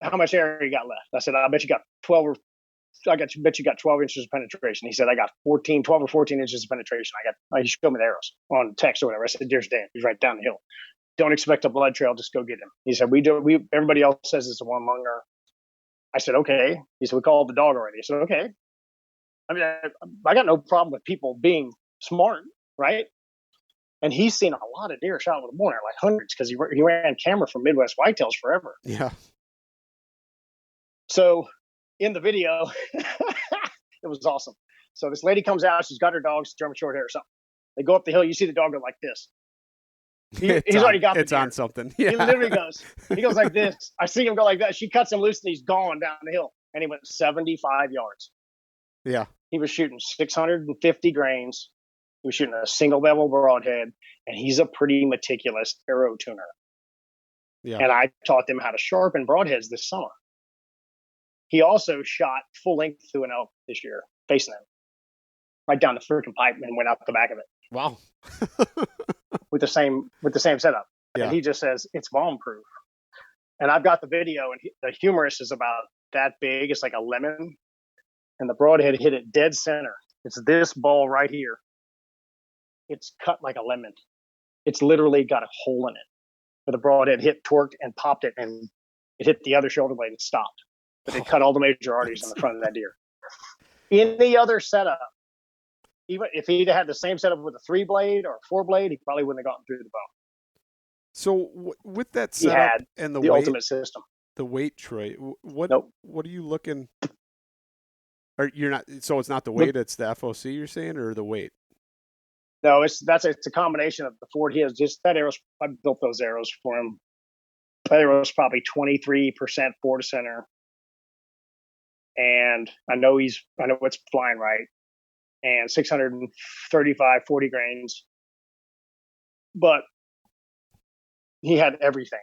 how much air you got left? I said, I bet you got 12 inches of penetration. He said, I got 12 or 14 inches of penetration. He showed me the arrows on text or whatever. I said, deer's dead. He's right down the hill. Don't expect a blood trail. Just go get him. He said, everybody else says it's a one lunger. I said, okay. He said, we called the dog already. I said, okay. I mean, I got no problem with people being smart, right? And he's seen a lot of deer shot with a bow and arrow, like hundreds, because he ran camera for Midwest Whitetails forever. Yeah. So in the video, it was awesome. So this lady comes out. She's got her dogs, German short hair or something. They go up the hill. You see the dog go like this. He's already got it's on something. Yeah. He literally goes like this. I see him go like that. She cuts him loose and he's gone down the hill. And he went 75 yards. Yeah. He was shooting 650 grains. He was shooting a single bevel broadhead, and he's a pretty meticulous arrow tuner. Yeah. And I taught them how to sharpen broadheads this summer. He also shot full length through an elk this year, facing him, right down the freaking pipe, and went out the back of it. Wow. with the same setup. Yeah. And he just says it's bomb proof. And I've got the video, and the humerus is about that big. It's like a lemon, and the broadhead hit it dead center. It's this ball right here. It's cut like a lemon. It's literally got a hole in it. But the broadhead torqued and popped it, and it hit the other shoulder blade and stopped. But it cut all the major arteries on the front of that deer. Any other setup, even if he'd had the same setup with a 3-blade or a 4-blade, he probably wouldn't have gotten through the bone. So with that setup and the weight, ultimate system, the weight, Troy, what are you looking? Or you're not? So it's not the weight; it's the FOC you're saying, or the weight? No, it's a combination of the Ford. He has just that arrows. I built those arrows for him. That arrow is probably 23% Ford center, and I know it's flying right, and 635 40 grains, but he had everything.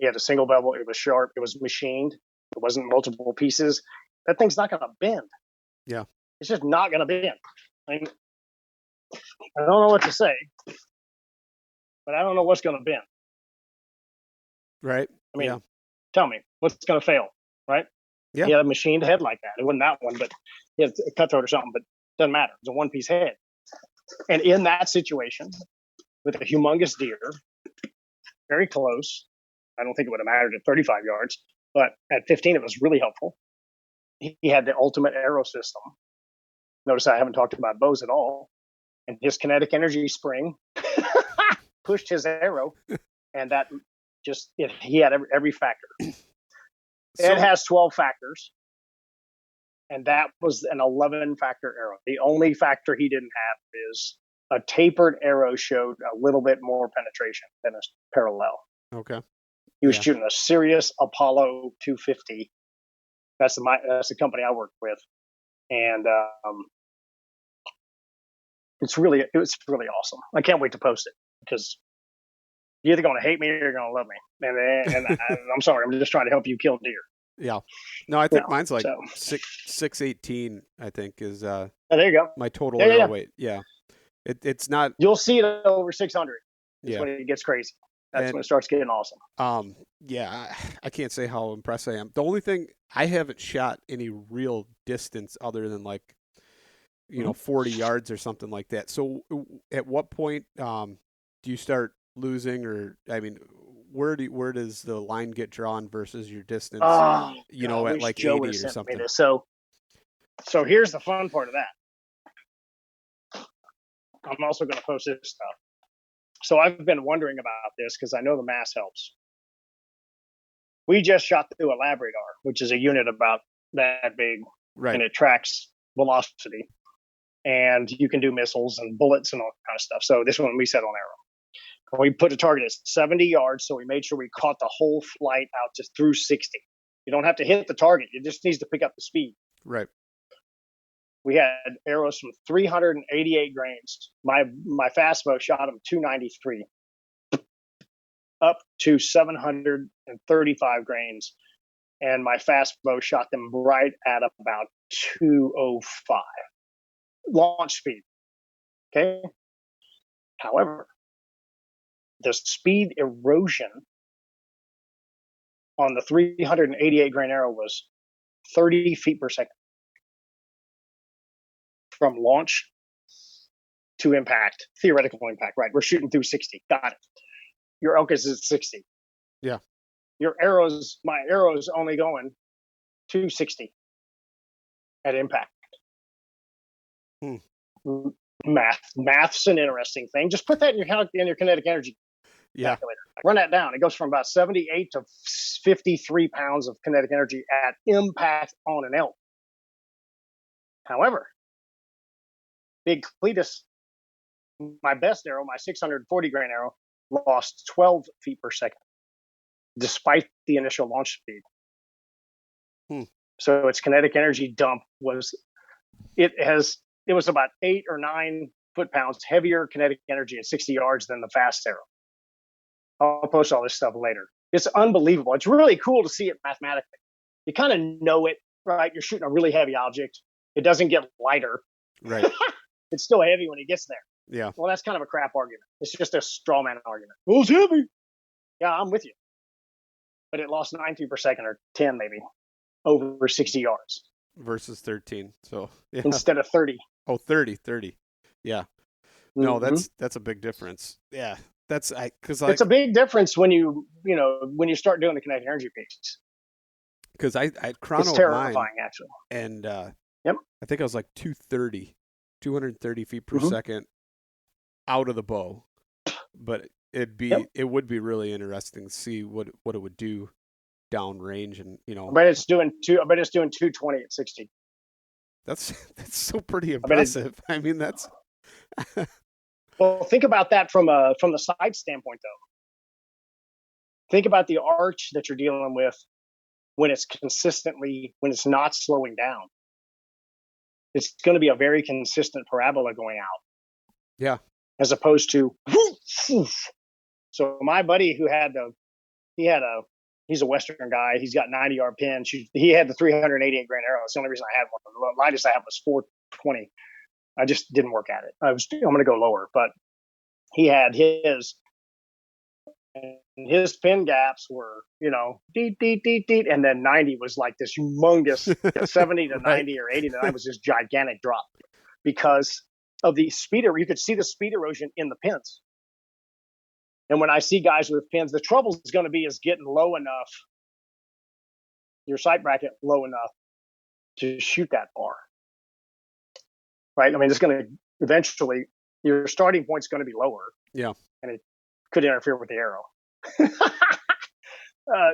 He had a single bevel. It was sharp. It was machined. It wasn't multiple pieces. That thing's not going to bend. Yeah. It's just not going to bend. I mean, I don't know what to say, but I don't know what's going to bend. Right. I mean, tell me what's going to fail, right? Yeah. He had a machined head like that. It wasn't that one, but he had a cutthroat or something, but it doesn't matter. It's a one-piece head. And in that situation, with a humongous deer, very close, I don't think it would have mattered at 35 yards, but at 15, it was really helpful. He had the ultimate arrow system. Notice I haven't talked about bows at all. And his kinetic energy spring pushed his arrow, and that just, he had every factor. It has 12 factors, and that was an 11-factor arrow. The only factor he didn't have is a tapered arrow showed a little bit more penetration than a parallel. Okay. He was shooting a Sirius Apollo 250. That's the company I worked with, and it's really awesome. I can't wait to post it because you're either going to hate me or you're going to love me. And I'm sorry, I'm just trying to help you kill deer. Yeah. No, I think mine's like 618. I think is there you go. My total arrow weight. Yeah. It's not. You'll see it over 600. That's when it gets crazy. That's when it starts getting awesome. Yeah, I can't say how impressed I am. The only thing, I haven't shot any real distance other than 40 yards or something like that. So at what point do you start losing, or I mean, where does the line get drawn versus your distance? At like Joe 80 or something. So here's the fun part of that. I'm also going to post this stuff. So I've been wondering about this because I know the mass helps. We just shot through a lab radar, which is a unit about that big, right? And it tracks velocity, and you can do missiles and bullets and all kind of stuff. So this one we set on arrow. We put a target at 70 yards, so we made sure we caught the whole flight out just through 60. You don't have to hit the target; it just needs to pick up the speed. Right. We had arrows from 388 grains. My fast bow shot them 293, up to 735 grains, and my fast bow shot them right at about 205 launch speed. Okay. However, the speed erosion on the 388 grain arrow was 30 feet per second. From launch to impact, theoretical impact, right? We're shooting through 60. Got it. Your elk is at 60. Yeah. My arrow's only going 260 at impact. Math's an interesting thing. Just put that in your kinetic energy calculator. Run that down. It goes from about 78 to 53 pounds of kinetic energy at impact on an elk. However, Big Cletus, my best arrow, my 640 grain arrow, lost 12 feet per second, despite the initial launch speed. So its kinetic energy dump was about 8 or 9 foot-pounds heavier kinetic energy at 60 yards than the fast arrow. I'll post all this stuff later. It's unbelievable. It's really cool to see it mathematically. You kind of know it, right? You're shooting a really heavy object. It doesn't get lighter. Right. It's still heavy when it gets there. Yeah. Well, that's kind of a crap argument. It's just a straw man argument. Well, it's heavy. Yeah, I'm with you. But it lost 9 feet per second, or 10 maybe, over 60 yards. Versus 13. So instead of 30. Oh, 30. Yeah. No, that's a big difference. Yeah. It's a big difference when you start doing the kinetic energy piece. Because I chronoed it's terrifying, mine, actually. And I think I was like 230 feet per second out of the bow. But it would be really interesting to see what it would do downrange, and I bet it's doing 220 at 60. That's so pretty impressive. I mean, that's well, think about that from the sight standpoint, though. Think about the arch that you're dealing with when it's not slowing down. It's going to be a very consistent parabola going out. Yeah. As opposed to, so my buddy who had the he's a Western guy. He's got 90-yard pin. He had the 388 grain arrow. That's the only reason I had one. The lightest I had was 420. I just didn't work at it. I'm going to go lower, but he had his, and his pin gaps were, deet, deet, deet, deet. And then 90 was like this humongous 70 to 90 or 80 to 90 was this gigantic drop because of the speed. You could see the speed erosion in the pins. And when I see guys with pins, the trouble is going to be is getting low enough, your sight bracket low enough to shoot that far. Right? I mean, it's going to eventually, your starting point's going to be lower. Yeah. And it could interfere with the arrow.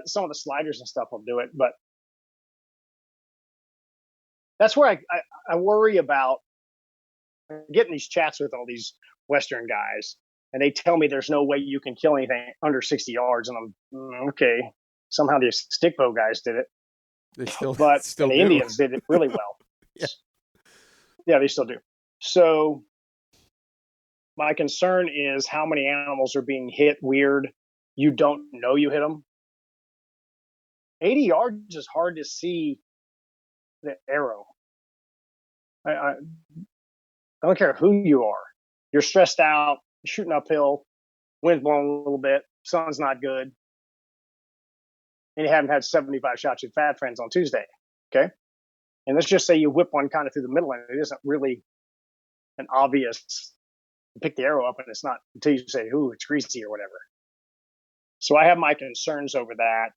Some of the sliders and stuff will do it, but that's where I worry about getting these chats with all these Western guys. And they tell me there's no way you can kill anything under 60 yards. And I'm okay. Somehow these stick bow guys did it. They still the Indians did it really well. Yeah, they still do. So my concern is how many animals are being hit weird. You don't know you hit them. 80 yards is hard to see the arrow. I don't care who you are. You're stressed out. Shooting uphill, wind's blowing a little bit, sun's not good, and you haven't had 75 shots at Fat Friends on Tuesday, okay? And let's just say you whip one kind of through the middle, and it isn't really an obvious, pick the arrow up, and it's not until you say, ooh, it's greasy or whatever. So I have my concerns over that,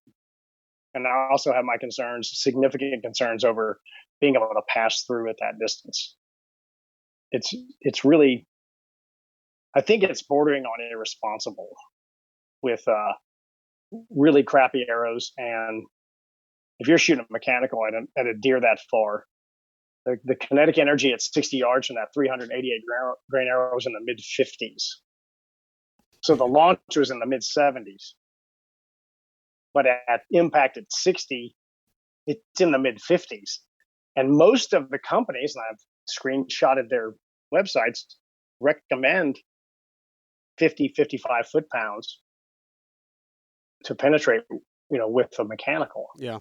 and I also have my significant concerns over being able to pass through at that distance. It's really, I think it's bordering on irresponsible with really crappy arrows. And if you're shooting a mechanical at a deer that far, the kinetic energy at 60 yards from that 388 grain arrow is in the mid 50s. So the launch was in the mid 70s. But at impact at 60, it's in the mid 50s. And most of the companies, and I've screenshotted their websites, recommend 50, 55 foot-pounds to penetrate, with a mechanical. Yeah.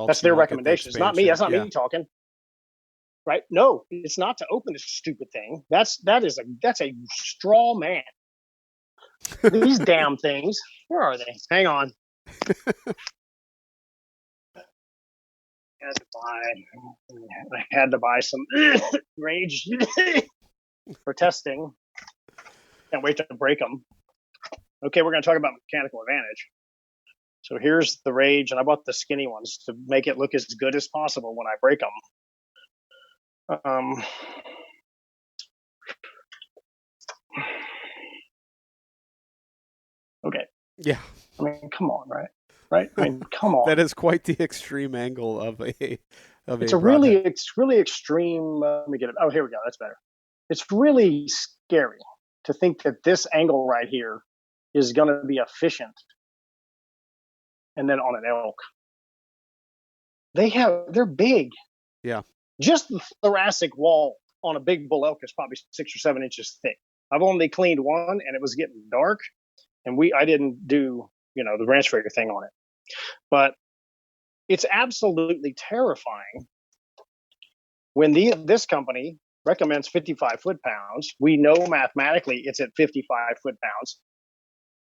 That's their recommendation. It's not me. That's not me talking. Right? No, it's not to open this stupid thing. That's a straw man. These damn things. Where are they? Hang on. I had to buy some rage for testing. Can't wait to break them. Okay, we're going to talk about mechanical advantage. So here's the rage, and I bought the skinny ones to make it look as good as possible when I break them. Okay. Yeah. I mean, come on, right? Right? I mean, come on. That is quite the extreme angle of a. It's really extreme. Let me get it. Oh, here we go. That's better. It's really scary to think that this angle right here is going to be efficient. And then on an elk, they're big. Yeah. Just the thoracic wall on a big bull elk is probably 6 or 7 inches thick. I've only cleaned one, and it was getting dark, and I didn't do the ranch trader thing on it. But it's absolutely terrifying when this company recommends 55 foot-pounds. We know mathematically it's at 55 foot-pounds.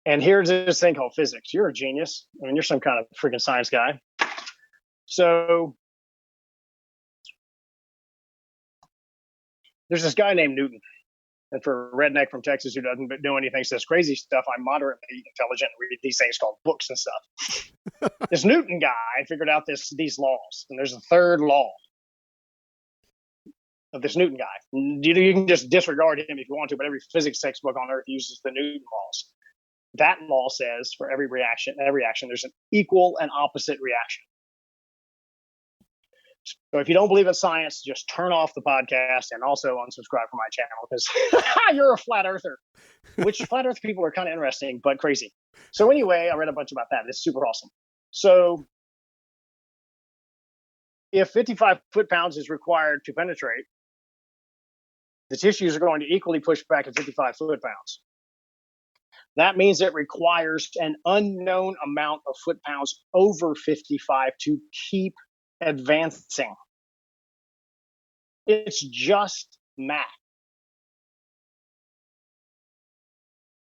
And here's this thing called physics. You're a genius. I mean, you're some kind of freaking science guy. So there's this guy named Newton. And for a redneck from Texas who doesn't know anything, says crazy stuff, I'm moderately intelligent and read these things called books and stuff. This Newton guy figured out these laws. And there's a third law of this Newton guy. You can just disregard him if you want to, but every physics textbook on earth uses the Newton laws. That law says for every reaction, there's an equal and opposite reaction. So if you don't believe in science, just turn off the podcast and also unsubscribe from my channel because you're a flat earther, which flat earth people are kind of interesting, but crazy. So anyway, I read a bunch about that. It's super awesome. So if 55 foot-pounds is required to penetrate, the tissues are going to equally push back at 55 foot-pounds. That means it requires an unknown amount of foot-pounds over 55 to keep advancing. It's just math.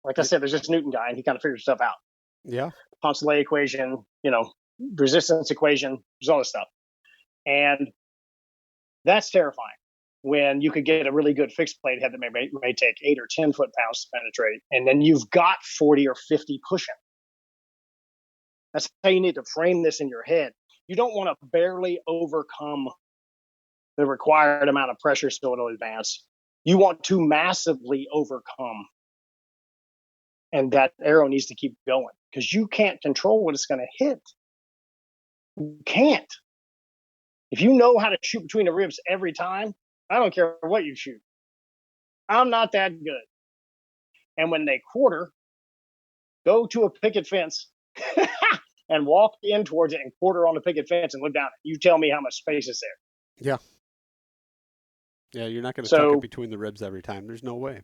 Like I said, there's this Newton guy, and he kind of figured stuff out. Yeah. Poncelet equation, resistance equation, there's all this stuff. And that's terrifying when you could get a really good fixed blade head that may take 8 or 10 foot-pounds to penetrate, and then you've got 40 or 50 pushing. That's how you need to frame this in your head. You don't want to barely overcome the required amount of pressure so it'll advance. You want to massively overcome. And that arrow needs to keep going because you can't control what it's going to hit. You can't. If you know how to shoot between the ribs every time, I don't care what you shoot. I'm not that good. And when they quarter, go to a picket fence and walk in towards it and quarter on the picket fence and look down. You tell me how much space is there. Yeah. Yeah, you're not going to tuck it between the ribs every time. There's no way.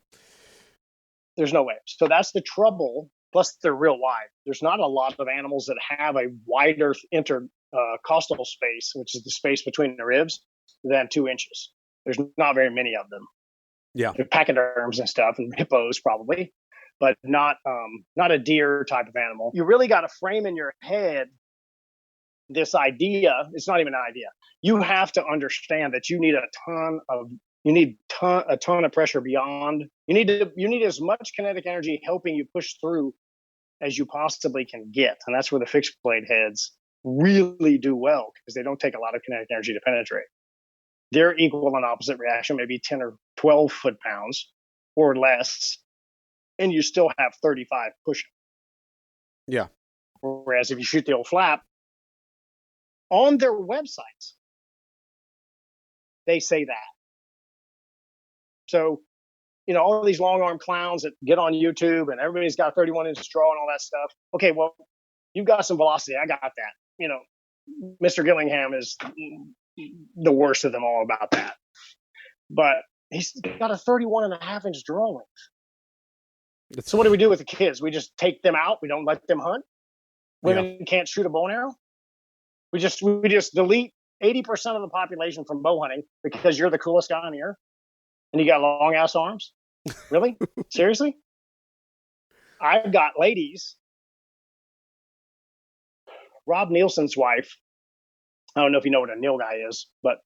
There's no way. So that's the trouble. Plus, they're real wide. There's not a lot of animals that have a wider intercostal space, which is the space between the ribs, than 2 inches. There's not very many of them. Yeah. They're pachyderms and stuff, and hippos probably, but not a deer type of animal. You really got to frame in your head this idea. It's not even an idea. You have to understand that you need a ton of pressure beyond. You need as much kinetic energy helping you push through as you possibly can get. And that's where the fixed blade heads really do well because they don't take a lot of kinetic energy to penetrate. Their equal and opposite reaction may be 10 or 12 foot-pounds or less, and you still have 35 pushing. Yeah. Whereas if you shoot the old flap, on their websites, they say that. So, all these long arm clowns that get on YouTube and everybody's got 31-inch draw and all that stuff. Okay, well, you've got some velocity. I got that. Mr. Gillingham is the worst of them all about that. But he's got a 31.5-inch draw length. So what do we do with the kids? We just take them out. We don't let them hunt. Women can't shoot a bow and arrow. We just delete 80% of the population from bow hunting because you're the coolest guy on the earth and you got long ass arms. Really? Seriously? I've got ladies. Rob Nielsen's wife. I don't know if you know what a Neil guy is, but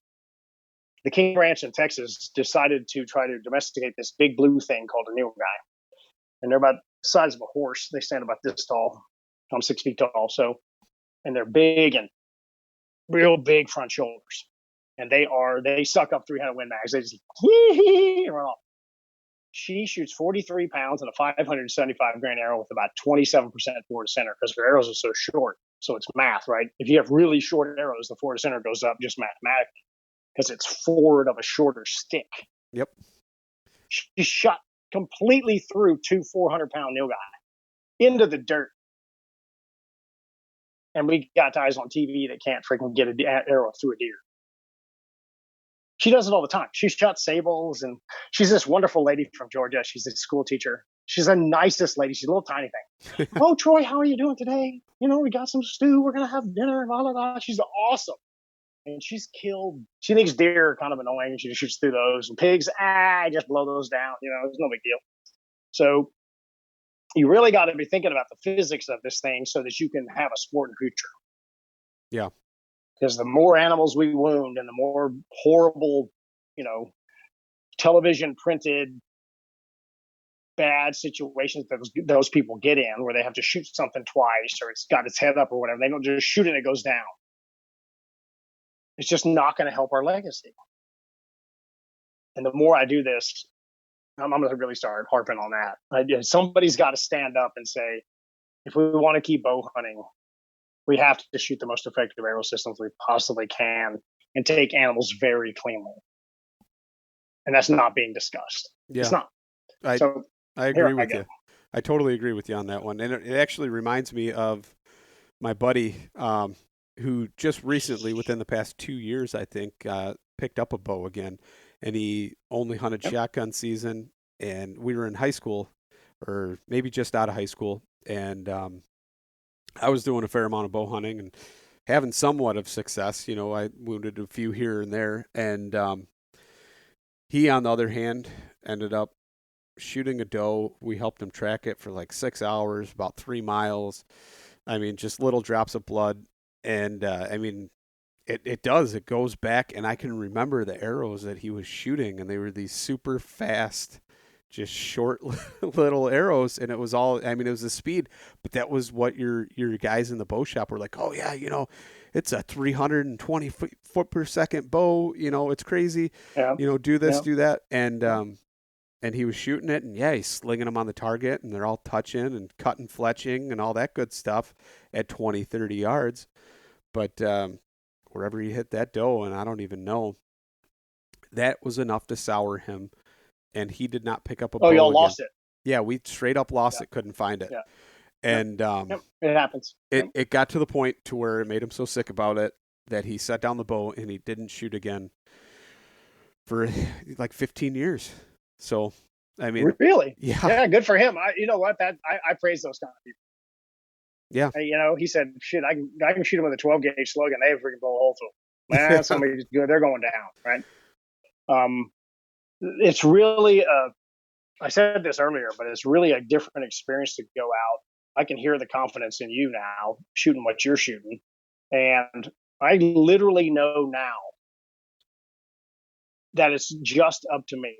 the King Ranch in Texas decided to try to domesticate this big blue thing called a Neil guy. And they're about the size of a horse. They stand about this tall. I'm 6 feet tall. And they're big and real big front shoulders. And they suck up 300 Win Mags. They just run off. She shoots 43 pounds and a 575 grain arrow with about 27% forward to center because her arrows are so short. So it's math, right? If you have really short arrows, the forward to center goes up just mathematically because it's forward of a shorter stick. Yep. She shot completely through 2 400-pound Neil guy into the dirt. And we got guys on TV that can't freaking get an arrow through a deer. She does it all the time. She shot sables, and she's this wonderful lady from Georgia. She's a school teacher. She's the nicest lady. She's a little tiny thing. Oh, Troy, how are you doing today? We got some stew. We're going to have dinner. Blah, blah, blah. She's awesome. And she's killed. She thinks deer are kind of annoying. She just shoots through those. And pigs, just blow those down. It's no big deal. So you really got to be thinking about the physics of this thing so that you can have a sport in the future. Yeah. Because the more animals we wound and the more horrible, television printed bad situations that those people get in where they have to shoot something twice or it's got its head up or whatever, they don't just shoot it and it goes down. It's just not going to help our legacy. And the more I do this, I'm going to really start harping on that. Somebody's got to stand up and say, if we want to keep bow hunting, we have to shoot the most effective arrow systems we possibly can and take animals very cleanly. And that's not being discussed. Yeah. It's not. I agree with you. I totally agree with you on that one. And it actually reminds me of my buddy who just recently, within the past 2 years, I think, picked up a bow again. And he only hunted shotgun season. And we were in high school or maybe just out of high school. And I was doing a fair amount of bow hunting and having somewhat of success. You know, I wounded a few here and there. And he, on the other hand, ended up shooting a doe. We helped him track it for like 6 hours, about 3 miles. I mean, just little drops of blood. And I mean, it goes back, and I can remember the arrows that he was shooting, and they were these super fast, just short little arrows. And it was all, I mean, it was the speed, but that was what your guys in the bow shop were like, oh yeah, you know, it's a 320 foot per second bow, you know, it's crazy. Yeah. You know, do this, do that. And he was shooting it, and yeah, he's slinging them on the target, and they're all touching and cutting, fletching, and all that good stuff at 20, 30 yards. But wherever he hit that doe, and I don't even know, that was enough to sour him, and he did not pick up a bow y'all again. lost it. Yeah, we straight up lost it, couldn't find it. Yeah. And it happens. It got to the point to where it made him so sick about it that he set down the bow and he didn't shoot again for like 15 years. So, I mean, really, yeah, good for him. You know what? I praise those kind of people. Yeah, you know, he said, "Shit, I can shoot him with a 12 gauge slug and they have freaking blow a hole through them. Man, somebody's good. They're going down, right?" It's really I said this earlier, but it's really a different experience to go out. I can hear the confidence in you now, shooting what you're shooting, and I literally know now that it's just up to me,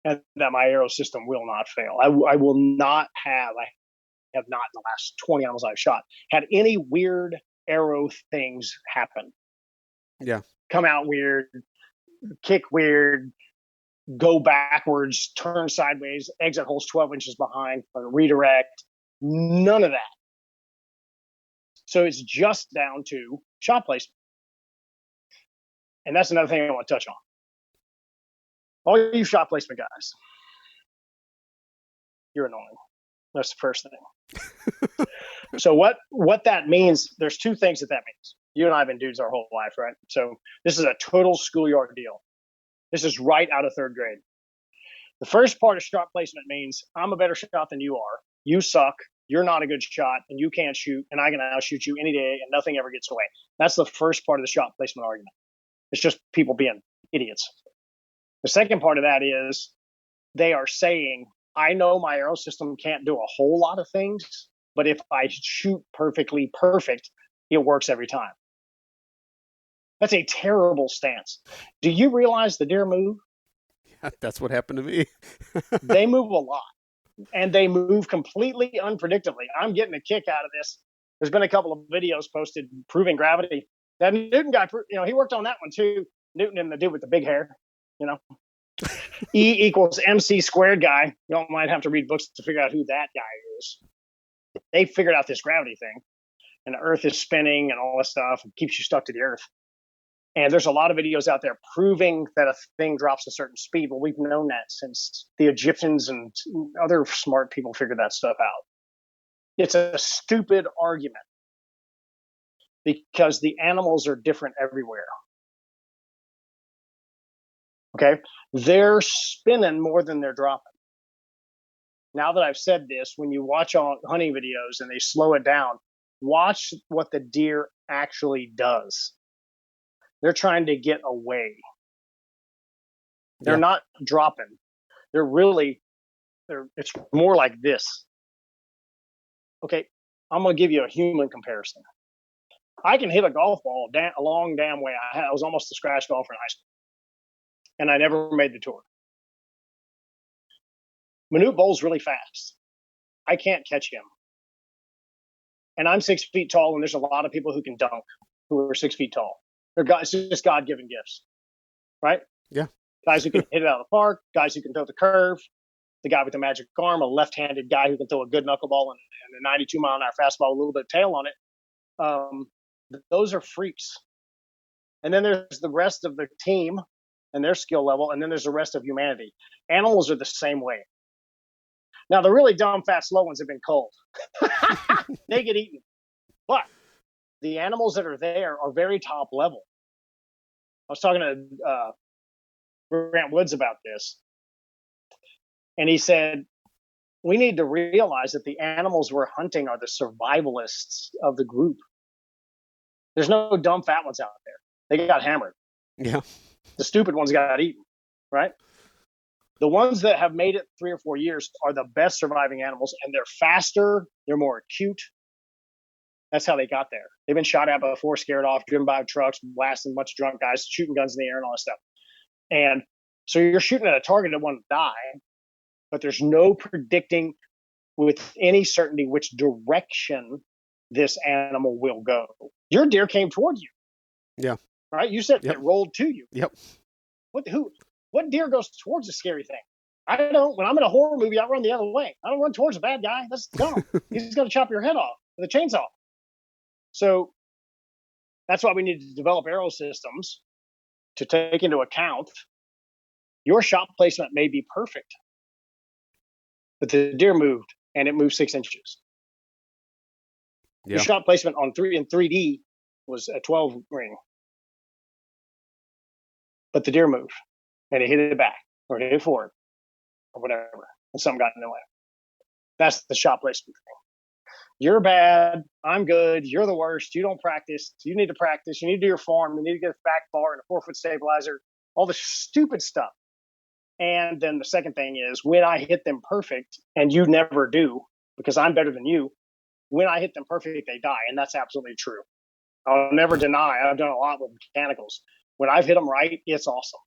and that my arrow system will not fail. I will not have. I have not in the last 20 animals I've shot had any weird arrow things happen. Yeah. Come out weird, kick weird, go backwards, turn sideways, exit holes 12 inches behind, or redirect. None of that. So it's just down to shot placement. And that's another thing I want to touch on. All you shot placement guys, you're annoying. That's the first thing. So what that means, there's two things that means. You and I have been dudes our whole life, right? So this is a total schoolyard deal. This is right out of third grade. The first part of shot placement means I'm a better shot than you are. You suck. You're not a good shot, and you can't shoot, and I can outshoot you any day, and nothing ever gets away. That's the first part of the shot placement argument. It's just people being idiots. The second part of that is they are saying, I know my arrow system can't do a whole lot of things, but if I shoot perfectly perfect, it works every time. That's a terrible stance. Do you realize the deer move? Yeah, that's what happened to me. They move a lot, and they move completely unpredictably. I'm getting a kick out of this. There's been a couple of videos posted proving gravity. That Newton guy, he worked on that one too. Newton and the dude with the big hair, E equals MC squared guy. You might have to read books to figure out who that guy is. They figured out this gravity thing, and the earth is spinning and all this stuff and keeps you stuck to the earth. And there's a lot of videos out there proving that a thing drops a certain speed. Well, we've known that since the Egyptians and other smart people figured that stuff out. It's a stupid argument because the animals are different everywhere. Okay? They're spinning more than they're dropping. Now that I've said this, when you watch all hunting videos and they slow it down, watch what the deer actually does. They're trying to get away. They're not dropping. It's more like this. Okay, I'm going to give you a human comparison. I can hit a golf ball a long damn way. I was almost a scratch golfer in high school, and I never made the tour. Manute bowls really fast. I can't catch him. And I'm 6 feet tall, and there's a lot of people who can dunk who are 6 feet tall. It's just God-given gifts, right? Yeah. Guys who can hit it out of the park, guys who can throw the curve, the guy with the magic arm, a left-handed guy who can throw a good knuckleball and a 92-mile-an-hour fastball with a little bit of tail on it. Those are freaks. And then there's the rest of the team and their skill level, and then there's the rest of humanity. Animals are the same way. Now, the really dumb, fat, slow ones have been culled. They get eaten. But the animals that are there are very top level. I was talking to Grant Woods about this. And he said, we need to realize that the animals we're hunting are the survivalists of the group. There's no dumb fat ones out there. They got hammered. Yeah. The stupid ones got eaten, right? The ones that have made it 3 or 4 years are the best surviving animals, and they're faster, they're more acute. That's how they got there. They've been shot at before, scared off, driven by trucks, blasting a bunch of drunk guys, shooting guns in the air and all that stuff. And so you're shooting at a target that won't die, but there's no predicting with any certainty which direction this animal will go. Your deer came towards you. Yeah. Right? You said Yep. it rolled to you. Yep. What deer goes towards a scary thing? I don't. When I'm in a horror movie, I run the other way. I don't run towards a bad guy. That's dumb. He's going to chop your head off with a chainsaw. So that's why we need to develop arrow systems to take into account your shot placement may be perfect, but the deer moved and it moved 6 inches. Yeah. Your shot placement on 3D was a 12 ring, but the deer moved and it hit it back or hit it forward or whatever, and something got in the way. That's the shot placement thing. You're bad. I'm good. You're the worst. You don't practice. You need to practice. You need to do your form. You need to get a back bar and a 4-foot stabilizer, all the stupid stuff. And then the second thing is when I hit them perfect, and you never do because I'm better than you, when I hit them perfect, they die. And that's absolutely true. I'll never deny. I've done a lot with mechanicals. When I've hit them right, it's awesome.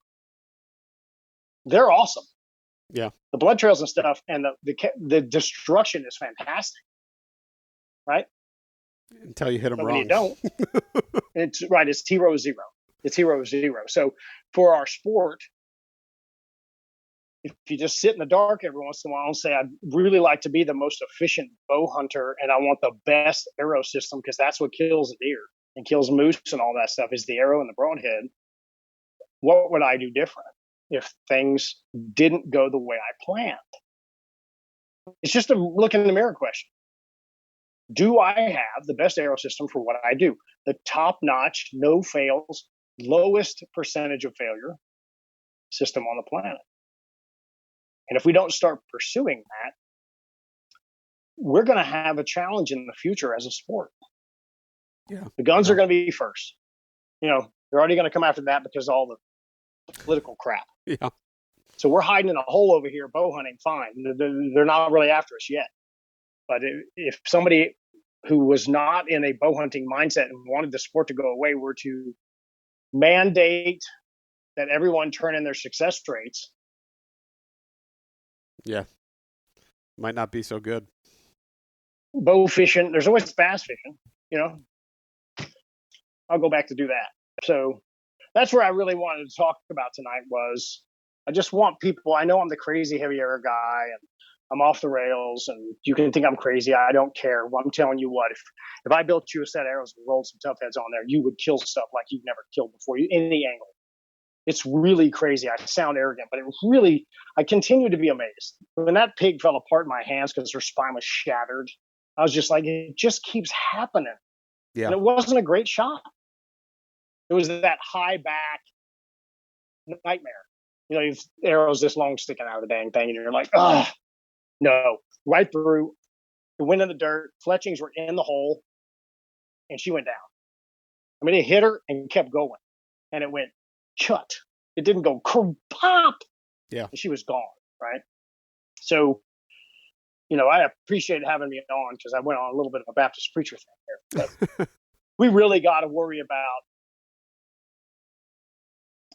They're awesome. Yeah. The blood trails and stuff and the destruction is fantastic. Right? Until you hit them but wrong. When you don't, it's right. It's T-row 0. It's T-row 0. So for our sport, if you just sit in the dark every once in a while and say, I'd really like to be the most efficient bow hunter and I want the best arrow system because that's what kills a deer and kills moose and all that stuff is the arrow and the broadhead. What would I do different if things didn't go the way I planned? It's just a look in the mirror question. Do I have the best arrow system for what I do? The top-notch, no fails, lowest percentage of failure system on the planet. And if we don't start pursuing that, we're going to have a challenge in the future as a sport. Yeah. The guns are going to be first. They're already going to come after that because of all the political crap. Yeah. So we're hiding in a hole over here, bow hunting, fine. They're not really after us yet. But if somebody who was not in a bow hunting mindset and wanted the sport to go away were to mandate that everyone turn in their success rates. Yeah. Might not be so good. Bow fishing, there's always bass fishing, I'll go back to do that. So that's where I really wanted to talk about tonight was I just want people, I know I'm the crazy heavy arrow guy and I'm off the rails and you can think I'm crazy. I don't care. Well, I'm telling you what, if I built you a set of arrows and rolled some tough heads on there, you would kill stuff like you've never killed before, any angle. It's really crazy. I sound arrogant, but I continue to be amazed. When that pig fell apart in my hands because her spine was shattered, I was just like, it just keeps happening. Yeah. And it wasn't a great shot. It was that high back nightmare. You've arrows this long sticking out of the dang thing, and you're like, oh, no, right through. It went in the dirt. Fletchings were in the hole, and she went down. I mean, it hit her and kept going, and it went chut. It didn't go pop. Yeah. And she was gone, right? So, I appreciate having me on because I went on a little bit of a Baptist preacher thing here. But we really got to worry about.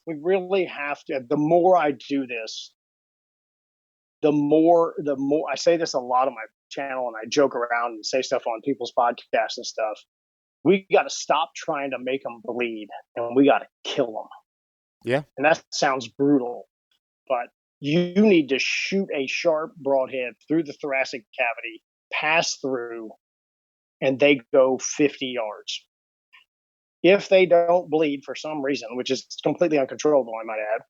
We really have to. The more I do this, the more I say this a lot on my channel and I joke around and say stuff on people's podcasts and stuff. We got to stop trying to make them bleed and we got to kill them. Yeah. And that sounds brutal, but you need to shoot a sharp broadhead through the thoracic cavity, pass through, and they go 50 yards. If they don't bleed for some reason, which is completely uncontrollable, I might add,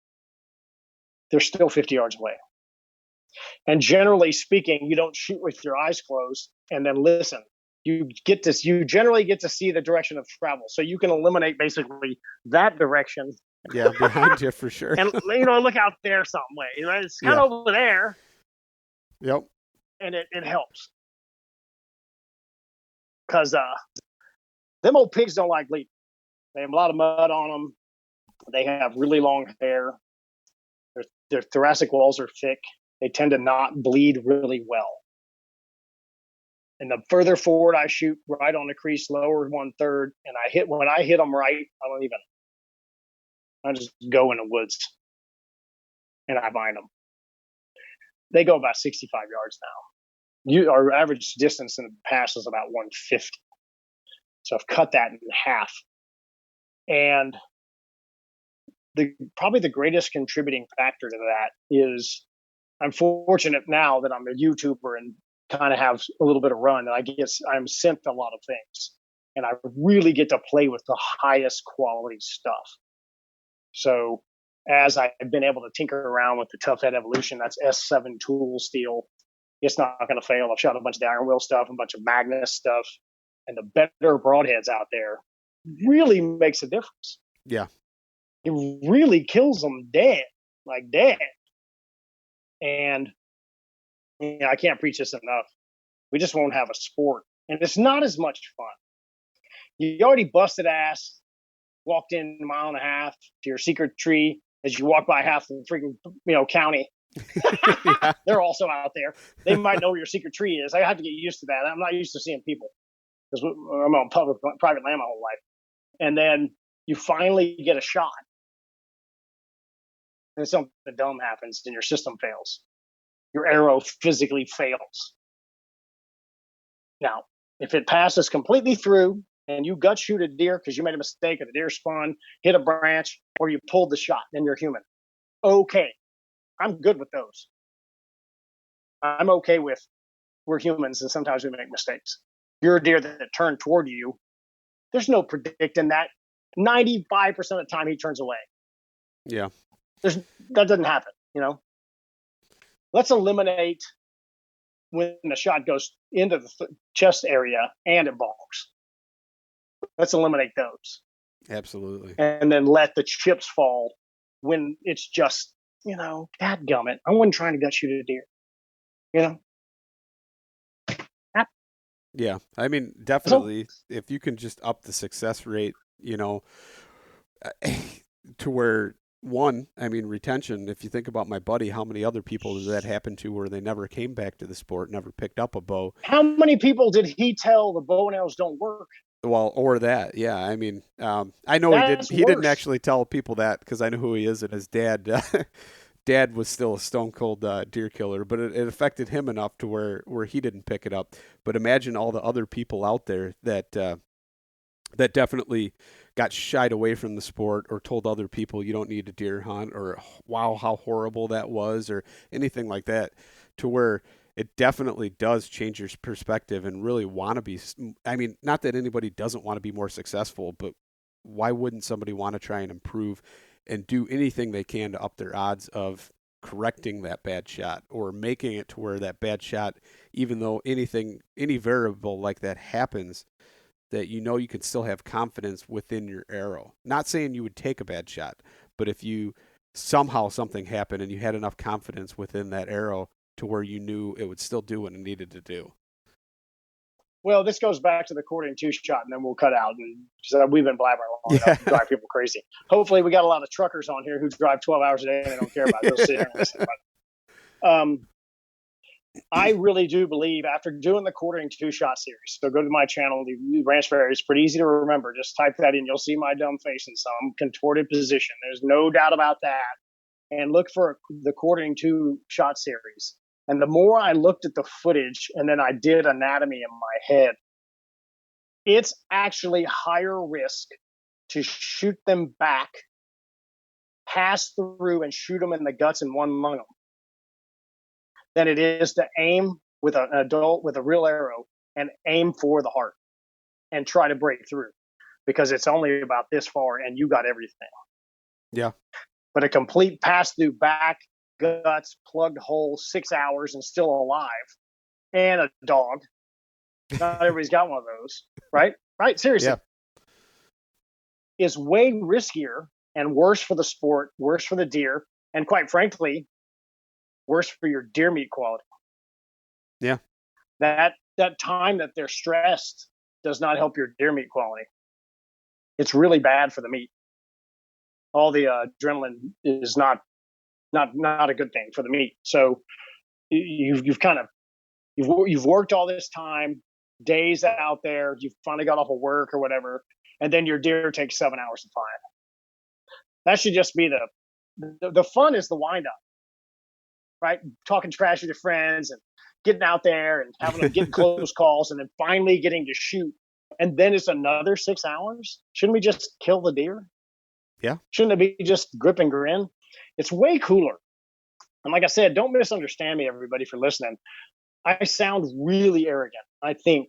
they're still 50 yards away. And generally speaking, you don't shoot with your eyes closed and then listen. You generally get to see the direction of travel. So you can eliminate basically that direction. Yeah, behind you for sure. And, look out there some way. Right? It's kind of over there. Yep. And it helps. Because them old pigs don't like bleeding. They have a lot of mud on them. They have really long hair. Their thoracic walls are thick. They tend to not bleed really well. And the further forward I shoot, right on the crease, lower 1/3, and when I hit them right, I just go in the woods and I bind them. They go about 65 yards now. Our average distance in the past is about 150. So I've cut that in half. And probably the greatest contributing factor to that is I'm fortunate now that I'm a YouTuber and kind of have a little bit of run, and I'm sent a lot of things, and I really get to play with the highest quality stuff. So as I've been able to tinker around with the Tough Head Evolution, that's S7 tool steel. It's not going to fail. I've shot a bunch of the Iron Will stuff, a bunch of Magnus stuff, and the better broadheads out there really makes a difference. Yeah. It really kills them dead. And I can't preach this enough. We just won't have a sport. And it's not as much fun. You already busted ass, walked in a mile and a half to your secret tree as you walk by half the freaking county. Yeah. They're also out there. They might know where your secret tree is. I have to get used to that. I'm not used to seeing people because I'm on private land my whole life. And then you finally get a shot. And something dumb happens and your system fails. Your arrow physically fails. Now, if it passes completely through and you gut shoot a deer because you made a mistake, or the deer spun, hit a branch, or you pulled the shot, then you're human. Okay. I'm good with those. I'm okay with we're humans and sometimes we make mistakes. You're a deer that turned toward you. There's no predicting that. 95% of the time he turns away. Yeah. That doesn't happen, Let's eliminate when the shot goes into the chest area and it balks. Let's eliminate those. Absolutely. And then let the chips fall when it's just, dadgummit. I wasn't trying to gut shoot a deer, Yeah. I mean, definitely, if you can just up the success rate, to where retention, if you think about my buddy, how many other people does that happen to where they never came back to the sport, never picked up a bow? How many people did he tell the bow and arrows don't work? Well, or that, yeah. I mean, I know he didn't actually tell people that because I know who he is, and his dad was still a stone cold deer killer, but it affected him enough to where he didn't pick it up. But imagine all the other people out there that definitely got shied away from the sport or told other people you don't need to deer hunt, or wow, how horrible that was, or anything like that, to where it definitely does change your perspective and really want to be. I mean, not that anybody doesn't want to be more successful, but why wouldn't somebody want to try and improve and do anything they can to up their odds of correcting that bad shot or making it to where that bad shot, even though any variable like that happens, that you can still have confidence within your arrow. Not saying you would take a bad shot, but if you somehow something happened and you had enough confidence within that arrow to where you knew it would still do what it needed to do. Well, this goes back to the quartering two shot, and then we'll cut out. And we've been blabbering long enough to drive people crazy. Hopefully, we got a lot of truckers on here who drive 12 hours a day and they don't care about it. They'll sit here and listen. But, I really do believe after doing the quartering two shot series, so go to my channel, the Ranch Fairy. It's pretty easy to remember. Just type that in. You'll see my dumb face in some contorted position. There's no doubt about that. And look for the quartering two shot series. And the more I looked at the footage and then I did anatomy in my head, it's actually higher risk to shoot them back, pass through, and shoot them in the guts and one lung them than it is to aim with an adult with a real arrow and aim for the heart and try to break through, because it's only about this far and you got everything. Yeah. But a complete pass through back, guts, plugged hole, 6 hours and still alive, and a dog. Not everybody's got one of those, right? Right? Seriously. Yeah. Is way riskier and worse for the sport, worse for the deer, and quite frankly, worse for your deer meat quality. Yeah. That time that they're stressed does not help your deer meat quality. It's really bad for the meat. All the adrenaline is not a good thing for the meat. So you've worked all this time, days out there, you've finally got off of work or whatever, and then your deer takes 7 hours to find. That should just be the fun is the wind up, right? Talking trash with your friends and getting out there and having them get close calls and then finally getting to shoot. And then it's another 6 hours. Shouldn't we just kill the deer? Yeah. Shouldn't it be just grip and grin? It's way cooler. And like I said, don't misunderstand me, everybody, for listening. I sound really arrogant, I think,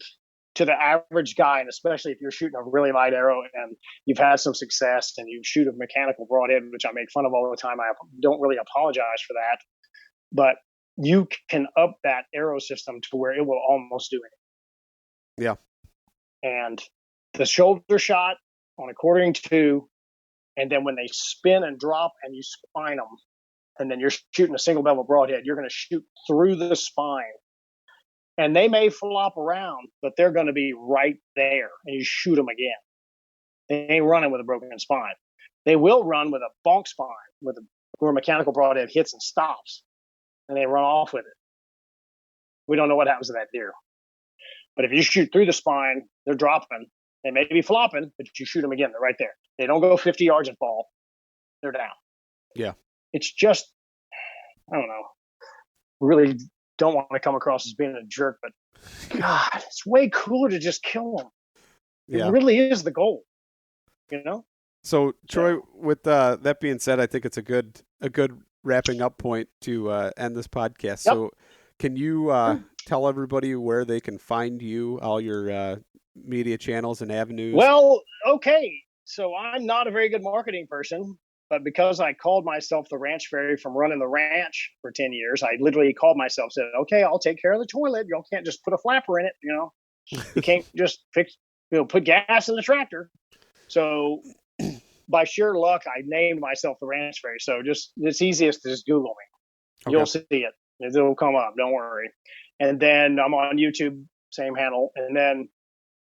to the average guy, and especially if you're shooting a really light arrow and you've had some success and you shoot a mechanical broadhead, which I make fun of all the time. I don't really apologize for that. But you can up that arrow system to where it will almost do it. Yeah. And the shoulder shot on a quartering two, and then when they spin and drop and you spine them, and then you're shooting a single bevel broadhead, you're going to shoot through the spine. And they may flop around, but they're going to be right there, and you shoot them again. They ain't running with a broken spine. They will run with a bonk spine, where a mechanical broadhead hits and stops, and they run off with it. We don't know what happens to that deer. But if you shoot through the spine, they're dropping. They may be flopping, but you shoot them again. They're right there. They don't go 50 yards and fall. They're down. Yeah. It's just, I don't know. Really don't want to come across as being a jerk, but God, it's way cooler to just kill them. Yeah. It really is the goal, you know? So Troy, with that being said, I think it's a good wrapping up point to end this podcast. Yep. So can you tell everybody where they can find you, all your media channels and avenues? Well, okay. So I'm not a very good marketing person, but because I called myself the ranch fairy from running the ranch for 10 years, I literally called myself, said, okay, I'll take care of the toilet. Y'all can't just put a flapper in it. You know, you can't just put gas in the tractor. So by sheer luck, I named myself the ranch fairy. So it's easiest to just Google me. Okay. You'll see it. It'll come up. Don't worry. And then I'm on YouTube, same handle. And then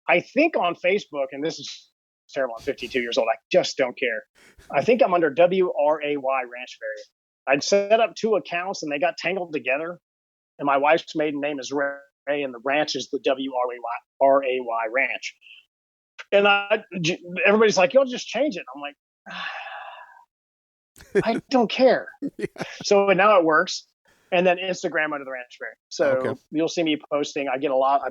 I think on Facebook, and this is terrible, I'm 52 years old. I just don't care. I think I'm under WRAY Ranch Fairy. I'd set up 2 accounts and they got tangled together. And my wife's maiden name is Ray, and the ranch is the WRAY Ranch. And everybody's like, you'll just change it. I'm like, I don't care. Yeah. So now it works. And then Instagram under the ranch fairy. So You'll see me posting. I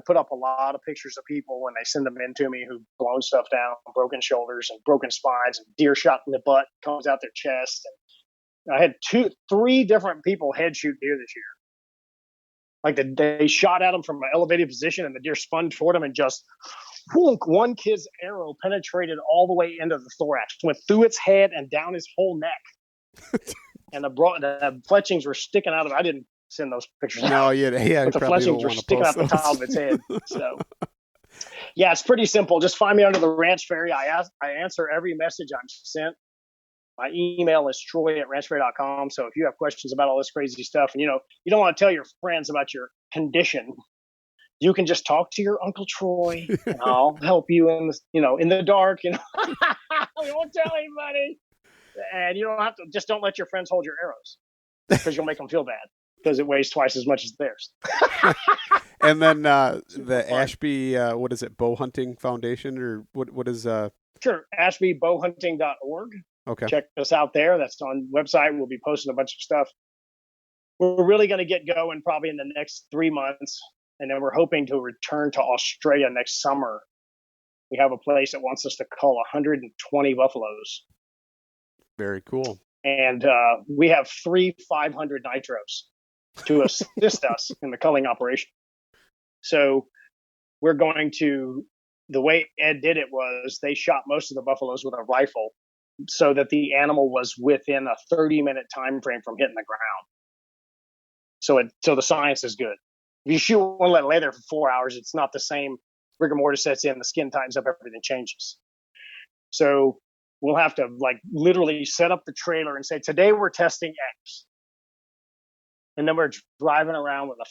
put up a lot of pictures of people when they send them in to me who've blown stuff down, broken shoulders and broken spines, and deer shot in the butt comes out their chest. And I had 3 different people head shoot deer this year. Like they shot at them from an elevated position, and the deer spun toward them and just one kid's arrow penetrated all the way into the thorax, went through its head and down his whole neck. And the fletchings were sticking out of it. I didn't send those pictures out. No, yeah. But the fletchings were sticking out the top of its head. So, yeah, it's pretty simple. Just find me under the ranch fairy. I answer every message I'm sent. My email is troy@ranchfairy.com. So if you have questions about all this crazy stuff, and you don't want to tell your friends about your condition, you can just talk to your Uncle Troy, and I'll help you in the dark. We won't tell anybody. And you don't have to, just don't let your friends hold your arrows, because you'll make them feel bad, because it weighs twice as much as theirs. And then the Ashby, what is it, Bowhunting Foundation, or what is? Sure, ashbybowhunting.org. Okay. Check us out there. That's on the website. We'll be posting a bunch of stuff. We're really going to get going probably in the next 3 months, and then we're hoping to return to Australia next summer. We have a place that wants us to cull 120 buffaloes. Very cool. And we have 3 500 nitros to assist us in the culling operation. So we're going to, the way Ed did it was they shot most of the buffaloes with a rifle so that the animal was within a 30-minute time frame from hitting the ground. So the science is good. If you shoot one, let it lay there for 4 hours, it's not the same. Rigor mortis sets in, the skin tightens up, everything changes. So we'll have to literally set up the trailer and say, today we're testing X. And then we're driving around with a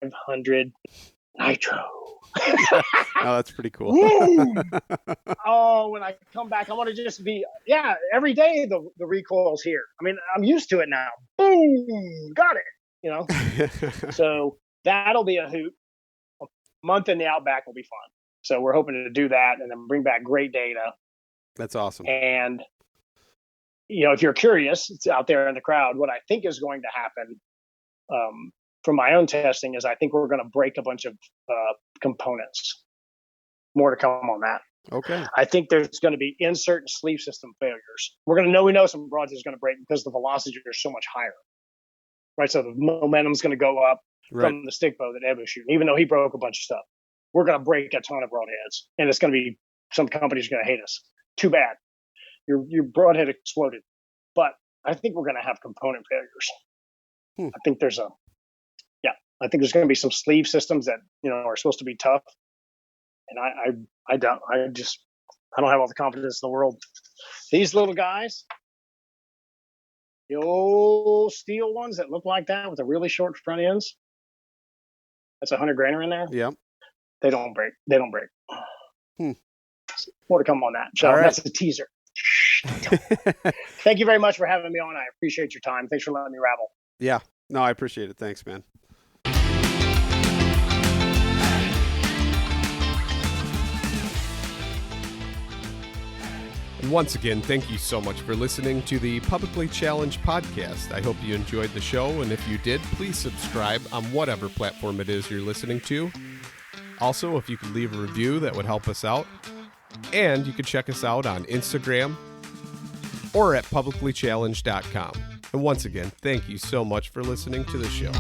500 nitro. Oh, that's pretty cool. Oh, when I come back, I want to just be, every day the recoil's here. I mean, I'm used to it now. Boom, got it. So that'll be a hoot. A month in the Outback will be fun. So we're hoping to do that and then bring back great data. That's awesome. And, if you're curious, it's out there in the crowd, what I think is going to happen from my own testing is I think we're going to break a bunch of components. More to come on that. Okay. I think there's going to be insert and sleeve system failures. We know some broadheads are going to break because the velocities are so much higher. Right. So the momentum's going to go up from the stick bow that Ed was shooting, even though he broke a bunch of stuff. We're going to break a ton of broadheads, and it's going to be some companies are going to hate us. Too bad. Your broadhead exploded. But I think we're going to have component failures. I think there's going to be some sleeve systems that, are supposed to be tough. And I don't have all the confidence in the world. These little guys, the old steel ones that look like that with the really short front ends, that's a 100 grainer in there. Yeah. They don't break. More to come on that. So that's a teaser. Thank you very much for having me on. I appreciate your time. Thanks for letting me rabble. Yeah. No, I appreciate it. Thanks, man. And once again, thank you so much for listening to the Publicly Challenged podcast. I hope you enjoyed the show, and if you did, please subscribe on whatever platform it is you're listening to. Also, if you could leave a review, that would help us out. And you can check us out on Instagram or at publiclychallenged.com. And once again, thank you so much for listening to the show.